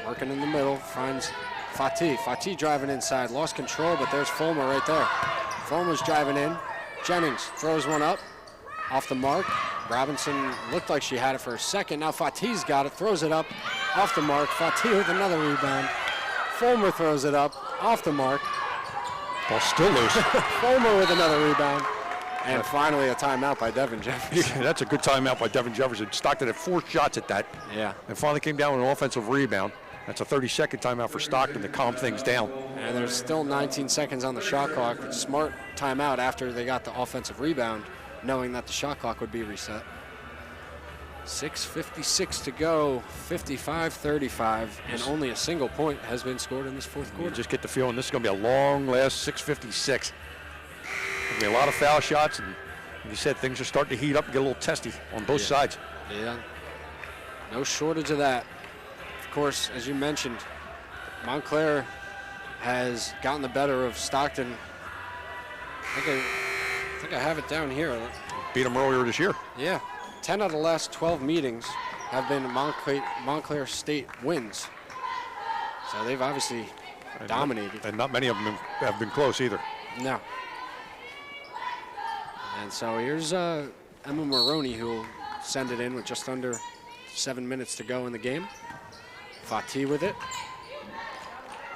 working in the middle, finds Fatih. Fatih driving inside, lost control, but there's Fulmer right there. Fulmer's driving in. Jennings throws one up, off the mark. Robinson looked like she had it for a second. Now Fatih's got it, throws it up, off the mark. Fatih with another rebound. Fulmer throws it up, off the mark. Ball still loose. Fulmer with another rebound. And finally a timeout by Devin Jefferson. That's a good timeout by Devin Jefferson. Stockton had 4 shots at that. Yeah. And finally came down with an offensive rebound. That's a 30-second timeout for Stockton to calm things down. And there's still 19 seconds on the shot clock. Smart timeout after they got the offensive rebound, knowing that the shot clock would be reset. 6:56 to go, 55-35, and only a single point has been scored in this fourth quarter. You just get the feeling this is going to be a long last 6:56. There'll be a lot of foul shots, and like you said, things are starting to heat up and get a little testy on both sides. Yeah, no shortage of that. Of course, as you mentioned, Montclair has gotten the better of Stockton. I think I have it down here. Beat them earlier this year. Yeah, 10 out of the last 12 meetings have been Montclair State wins. So they've obviously dominated. And not many of them have been close either. No. And so here's Emma Maroney, who will send it in with just under 7 minutes to go in the game. Fatih with it.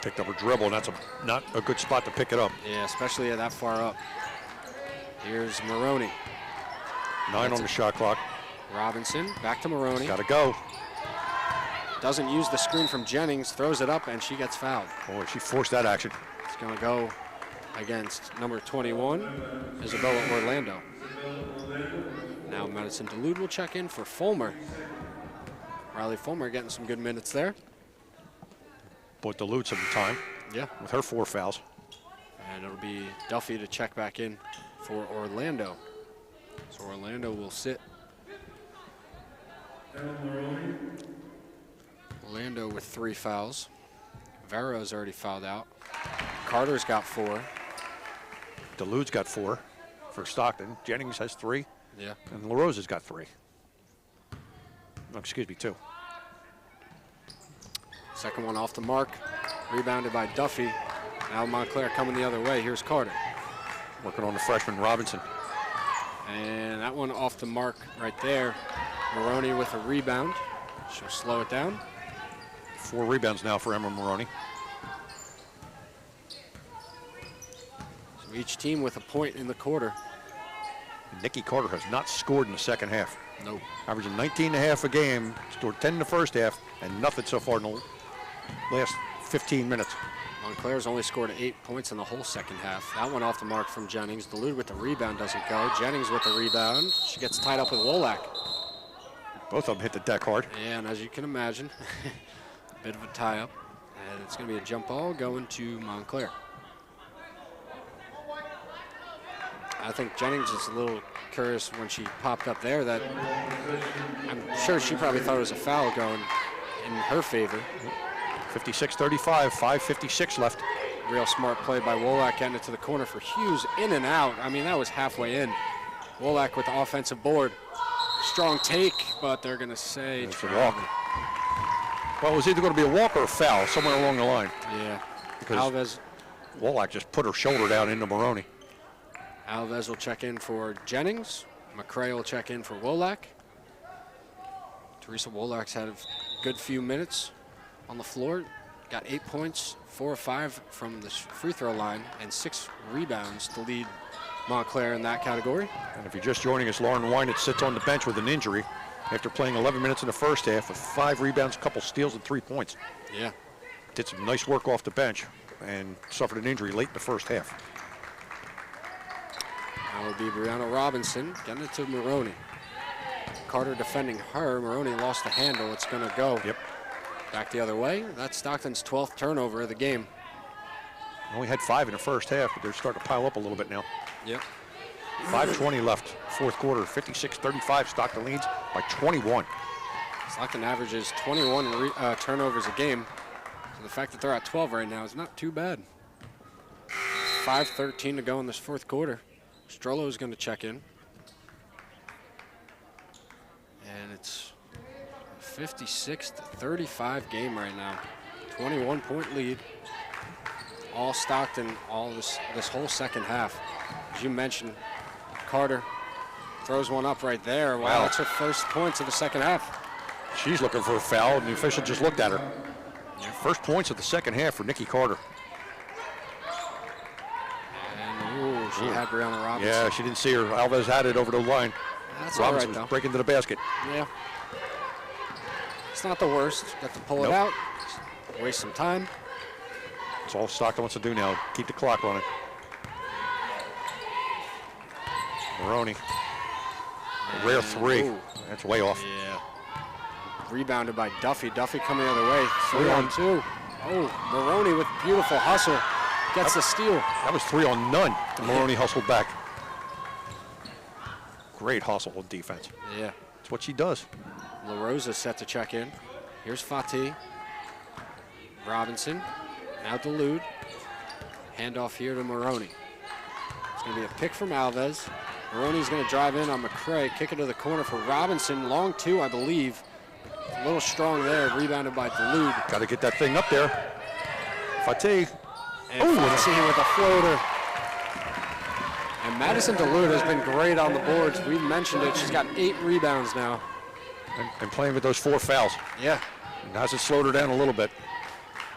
Picked up her dribble, and that's not a good spot to pick it up. Yeah, especially that far up. Here's Maroney. 9 on the shot clock. Robinson, back to Maroney. Got to go. Doesn't use the screen from Jennings, throws it up, and she gets fouled. Boy, she forced that action. It's going to go against number 21, Isabella Orlando. Now Madison Dulude will check in for Fulmer. Riley Fulmer getting some good minutes there. Bought Dulude some time. Yeah. With her 4 fouls. And it'll be Duffy to check back in for Orlando. So Orlando will sit. Orlando with 3 fouls. Vero's already fouled out. Carter's got 4. Dulude's got 4 for Stockton. Jennings has 3. Yeah. And LaRose has got 3. Oh, excuse me, 2. Second one off the mark. Rebounded by Duffy. Now Montclair coming the other way. Here's Carter. Working on the freshman Robinson. And that one off the mark right there. Maroney with a rebound. She'll slow it down. 4 rebounds now for Emma Maroney. So each team with a point in the quarter. Nikki Carter has not scored in the second half. Nope. Averaging 19.5 a game, scored 10 in the first half, and nothing so far in the last 15 minutes. Montclair's only scored 8 points in the whole second half. That one off the mark from Jennings. Dulude with the rebound doesn't go. Jennings with the rebound. She gets tied up with Wolak. Both of them hit the deck hard. Yeah, and as you can imagine, a bit of a tie-up. And it's going to be a jump ball going to Montclair. I think Jennings is a little curious when she popped up there that I'm sure she probably thought it was a foul going in her favor. 56-35, 5:56 left. Real smart play by Wolak getting it to the corner for Hughes, in and out. I mean, that was halfway in. Wolak with the offensive board. Strong take, but they're going to say it's a walk. Well, it was either going to be a walk or a foul somewhere along the line. Yeah. Because Alves Wolak just put her shoulder down into Maroney. Alves will check in for Jennings. McCray will check in for Wolak. Teresa Wolak's had a good few minutes on the floor. Got 8 points, 4 of 5 from the free throw line, and 6 rebounds to lead Montclair in that category. And if you're just joining us, Lauren Wynett sits on the bench with an injury after playing 11 minutes in the first half with 5 rebounds, a couple steals, and 3 points. Yeah. Did some nice work off the bench and suffered an injury late in the first half. That will be Brianna Robinson getting it to Maroney. Carter defending her. Maroney lost the handle. It's going to go. Yep. Back the other way. That's Stockton's 12th turnover of the game. Only had 5 in the first half, but they're starting to pile up a little bit now. Yep. 5:20 left, fourth quarter. 56-35. Stockton leads by 21. Stockton averages 21 turnovers a game. So the fact that they're at 12 right now is not too bad. 5:13 to go in this fourth quarter. Strollo is going to check in. And it's a 56-35 game right now. 21-point lead. All Stockton, all this whole second half. As you mentioned, Carter throws one up right there. Wow, that's her first points of the second half. She's looking for a foul, and the official just looked at her. First points of the second half for Nikki Carter. And ooh, she had Brianna Robinson. Yeah, she didn't see her. Alves had it over the line. That's Robinson all right, was breaking to the basket. Yeah. It's not the worst. Got to pull it out. Just waste some time. That's all Stockton wants to do now. Keep the clock running. Maroney. A rare 3. Ooh. That's way off. Yeah. Rebounded by Duffy. Duffy coming the other way. 3 on 2. Oh, Maroney with beautiful hustle. Gets the steal. That was 3 on none. And Maroney hustled back. Great hustle on defense. Yeah. That's what she does. La Rosa set to check in. Here's Fatih. Robinson. Now Dulude. Handoff here to Maroney. It's going to be a pick from Alves. Maroney's going to drive in on McCray. Kick it to the corner for Robinson. Long 2, I believe. A little strong there. Rebounded by Dulude. Got to get that thing up there. Fatih. And Fatih with a floater. And Madison Dulude has been great on the boards. We mentioned it. She's got 8 rebounds now. And playing with those 4 fouls. Yeah. And hasn't slowed her down a little bit.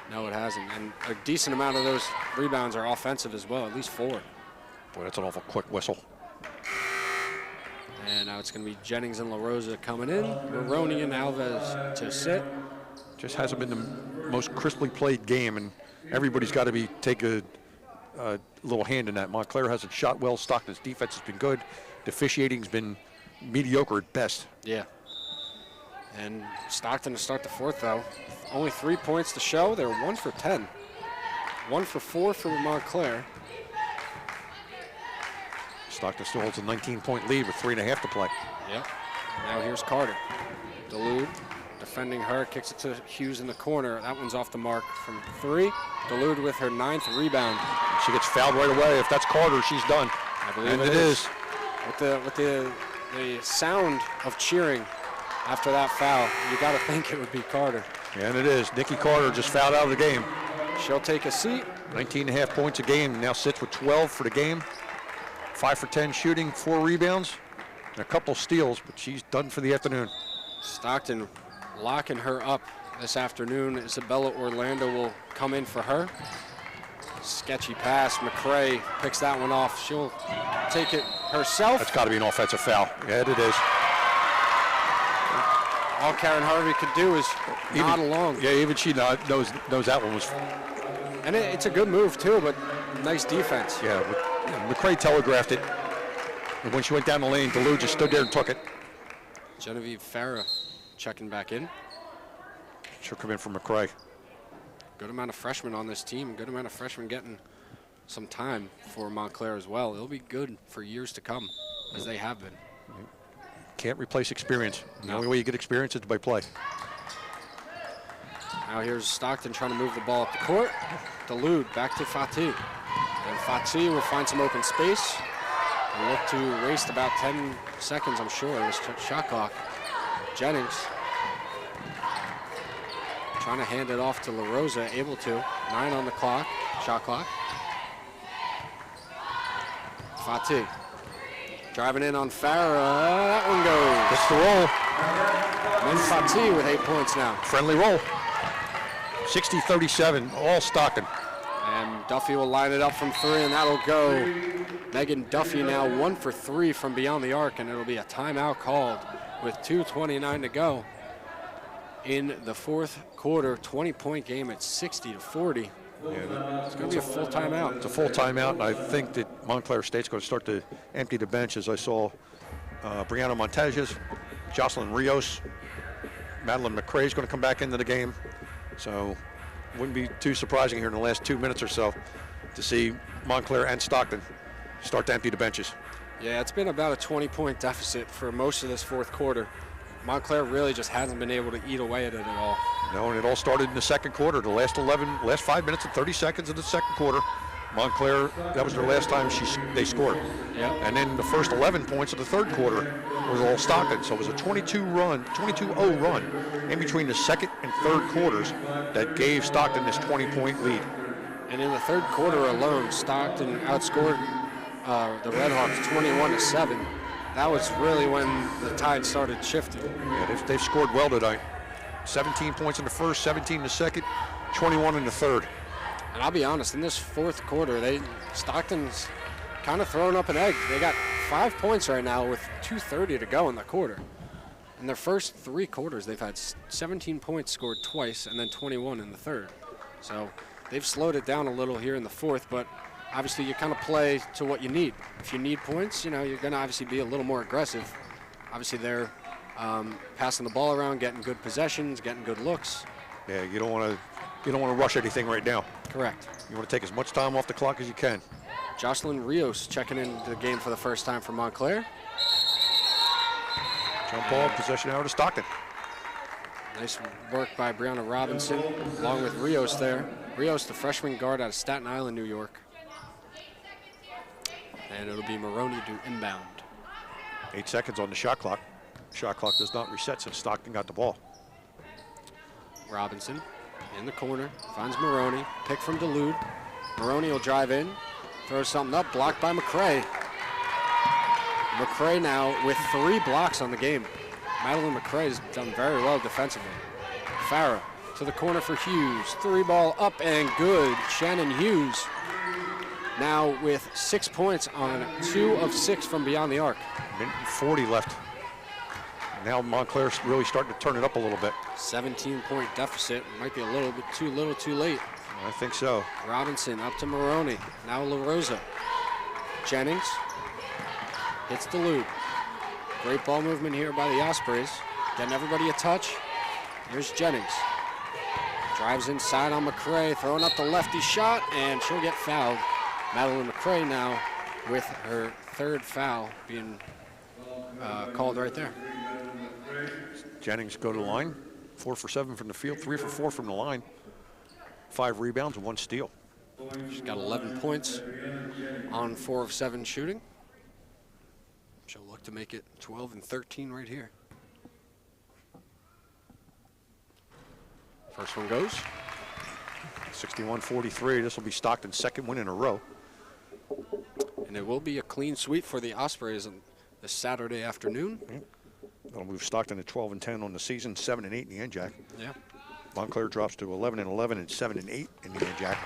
No, it hasn't. And a decent amount of those rebounds are offensive as well, at least 4. Boy, that's an awful quick whistle. And now it's going to be Jennings and La Rosa coming in. Maroney and Alves to sit. Just hasn't been the most crisply played game, and everybody's got to take a little hand in that. Montclair hasn't shot well. Stockton's defense has been good. The officiating's been mediocre at best. Yeah. And Stockton to start the fourth, though. Only 3 points to show. They're 1 for 10. 1 for 4 for Montclair. Stockton still holds a 19-point lead with 3.5 to play. Yep. Now here's Carter. Dulude defending her, kicks it to Hughes in the corner. That one's off the mark from 3. Dulude with her 9th rebound. She gets fouled right away. If that's Carter, she's done. I believe and it is. With the sound of cheering after that foul, you got to think it would be Carter. And it is. Nikki Carter just fouled out of the game. She'll take a seat. 19.5 points a game. Now sits with 12 for the game. 5 for 10 shooting, 4 rebounds, and a couple steals, but she's done for the afternoon. Stockton locking her up this afternoon. Isabella Orlando will come in for her. Sketchy pass. McCray picks that one off. She'll take it herself. That's got to be an offensive foul. Yeah, it is. All Karen Harvey could do is nod along. Yeah, even she knows that one was. And it's a good move too, but nice defense. Yeah, McCray telegraphed it. And when she went down the lane, Dulude just stood there and took it. Genevieve Farah checking back in. She'll come in for McCray. Good amount of freshmen on this team. Good amount of freshmen getting some time for Montclair as well. It'll be good for years to come, as they have been. Can't replace experience. No. The only way you get experience is by play. Now here's Stockton trying to move the ball up the court. Dulude back to Fatih. And Fatih will find some open space and look to waste about 10 seconds, I'm sure, in this shot clock. Jennings trying to hand it off to La Rosa, able to. 9 on the clock, shot clock. Fatih driving in on Farah. That one goes. That's the roll. And then Fatih with 8 points now. Friendly roll. 60-37, all Stockton. And Duffy will line it up from 3, and that'll go. Megan Duffy now 1 for 3 from beyond the arc, and it'll be a timeout called with 2:29 to go in the fourth quarter. 20-point game at 60-40. Yeah, It's going to be a full timeout. it's a full timeout, and I think that Montclair State's going to start to empty the bench, as I saw Brianna Montages, Jocelyn Rios, Madeline McCray is going to come back into the game. So wouldn't be too surprising here in the last 2 minutes or so to see Montclair and Stockton start to empty the benches. Yeah, it's been about a 20-point deficit for most of this fourth quarter. Montclair really just hasn't been able to eat away at it at all. No, and it all started in the second quarter. The last 5 minutes and 30 seconds of the second quarter, Montclair, that was their last time they scored. Yeah. And then the first 11 points of the third quarter was all Stockton. So it was a 22-0 run in between the second and third quarters that gave Stockton this 20-point lead. And in the third quarter alone, Stockton outscored the Redhawks 21-7. That was really when the tide started shifting. Yeah, they've scored well tonight. 17 points in the first, 17 in the second, 21 in the third. And I'll be honest, in this fourth quarter, Stockton's kind of throwing up an egg. They got 5 points right now with 2:30 to go in the quarter. In their first 3 quarters, they've had 17 points scored twice and then 21 in the third. So they've slowed it down a little here in the fourth, but obviously you kind of play to what you need. If you need points, you're going to obviously be a little more aggressive. Obviously they're passing the ball around, getting good possessions, getting good looks. Yeah, you don't want to rush anything right now. Correct. You want to take as much time off the clock as you can. Jocelyn Rios checking into the game for the first time for Montclair. Jump ball, possession out of Stockton. Nice work by Brianna Robinson, along with Rios there. Rios, the freshman guard out of Staten Island, New York. And it'll be Maroney to inbound. 8 seconds on the shot clock. Shot clock does not reset since Stockton got the ball. Robinson in the corner, finds Maroney, pick from Dulude. Maroney will drive in, throws something up, blocked by McCray. McCray now with 3 blocks on the game. Madeline McCray has done very well defensively. Farah to the corner for Hughes. 3 ball up and good. Shannon Hughes now with 6 points on 2 of 6 from beyond the arc. Minute and 40 left. Now Montclair's really starting to turn it up a little bit. 17-point deficit. Might be a little bit too late. I think so. Robinson up to Maroney. Now LaRosa. Jennings hits Dulude. Great ball movement here by the Ospreys. Getting everybody a touch. Here's Jennings. Drives inside on McCray, throwing up the lefty shot, and she'll get fouled. Madeline McCray now with her 3rd foul being called right there. Jennings go to the line. 4 for 7 from the field, 3 for 4 from the line. 5 rebounds and 1 steal. She's got 11 points on 4 of 7 shooting. She'll look to make it 12 and 13 right here. First one goes. 61-43. This will be Stockton's 2nd win in a row. And it will be a clean sweep for the Ospreys on this Saturday afternoon. That'll move Stockton to 12 and 10 on the season, 7 and 8 in the NJAC. Yeah. Montclair drops to 11 and 11 and 7 and 8 in the NJAC.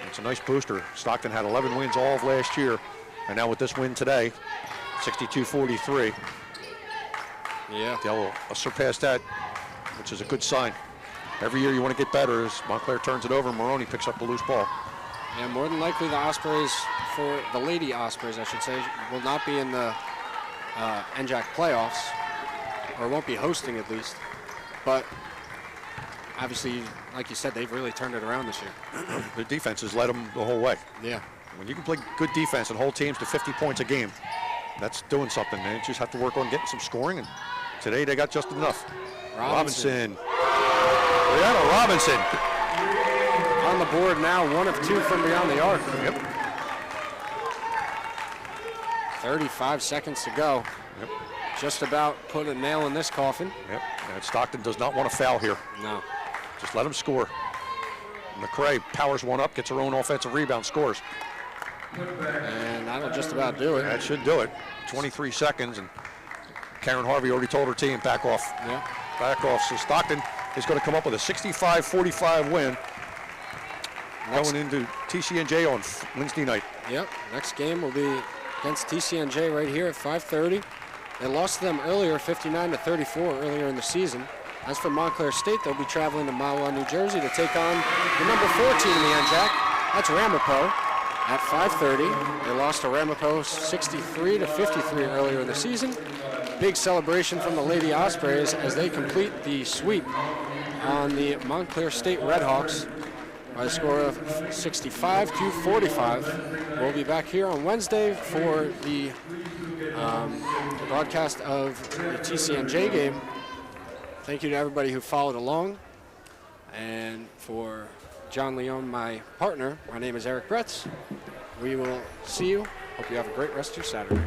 It's a nice booster. Stockton had 11 wins all of last year, and now with this win today, 62-43. Yeah. They'll surpass that, which is a good sign. Every year you want to get better as Montclair turns it over and Maroney picks up the loose ball. Yeah, more than likely the Ospreys, for the Lady Ospreys, I should say, will not be in the NJAC playoffs, or won't be hosting at least. But obviously, like you said, they've really turned it around this year. Their defense has led them the whole way. Yeah. When you can play good defense and hold teams to 50 points a game, that's doing something. They just have to work on getting some scoring, and today they got just enough. Robinson. Brianna Robinson. On the board now, 1 of 2 from beyond the arc. Yep. 35 seconds to go. Yep. Just about put a nail in this coffin. Yep. And Stockton does not want to foul here. No. Just let him score. McCray powers one up, gets her own offensive rebound, scores. And that'll just about do it. That should do it. 23 seconds, and Karen Harvey already told her team, back off. Yeah. Back off. So Stockton is going to come up with a 65-45 win going into TCNJ on Wednesday night. Yep. Next game will be against TCNJ right here at 5:30. They lost to them earlier, 59-34 earlier in the season. As for Montclair State, they'll be traveling to Mahwah, New Jersey to take on the number 4 team in the NJAC. That's Ramapo at 5:30. They lost to Ramapo 63-53 earlier in the season. Big celebration from the Lady Ospreys as they complete the sweep on the Montclair State Redhawks by a score of 65-45. We'll be back here on Wednesday for the broadcast of the TCNJ game. Thank you to everybody who followed along. And for John Leone, my partner, my name is Eric Bretz. We will see you. Hope you have a great rest of your Saturday.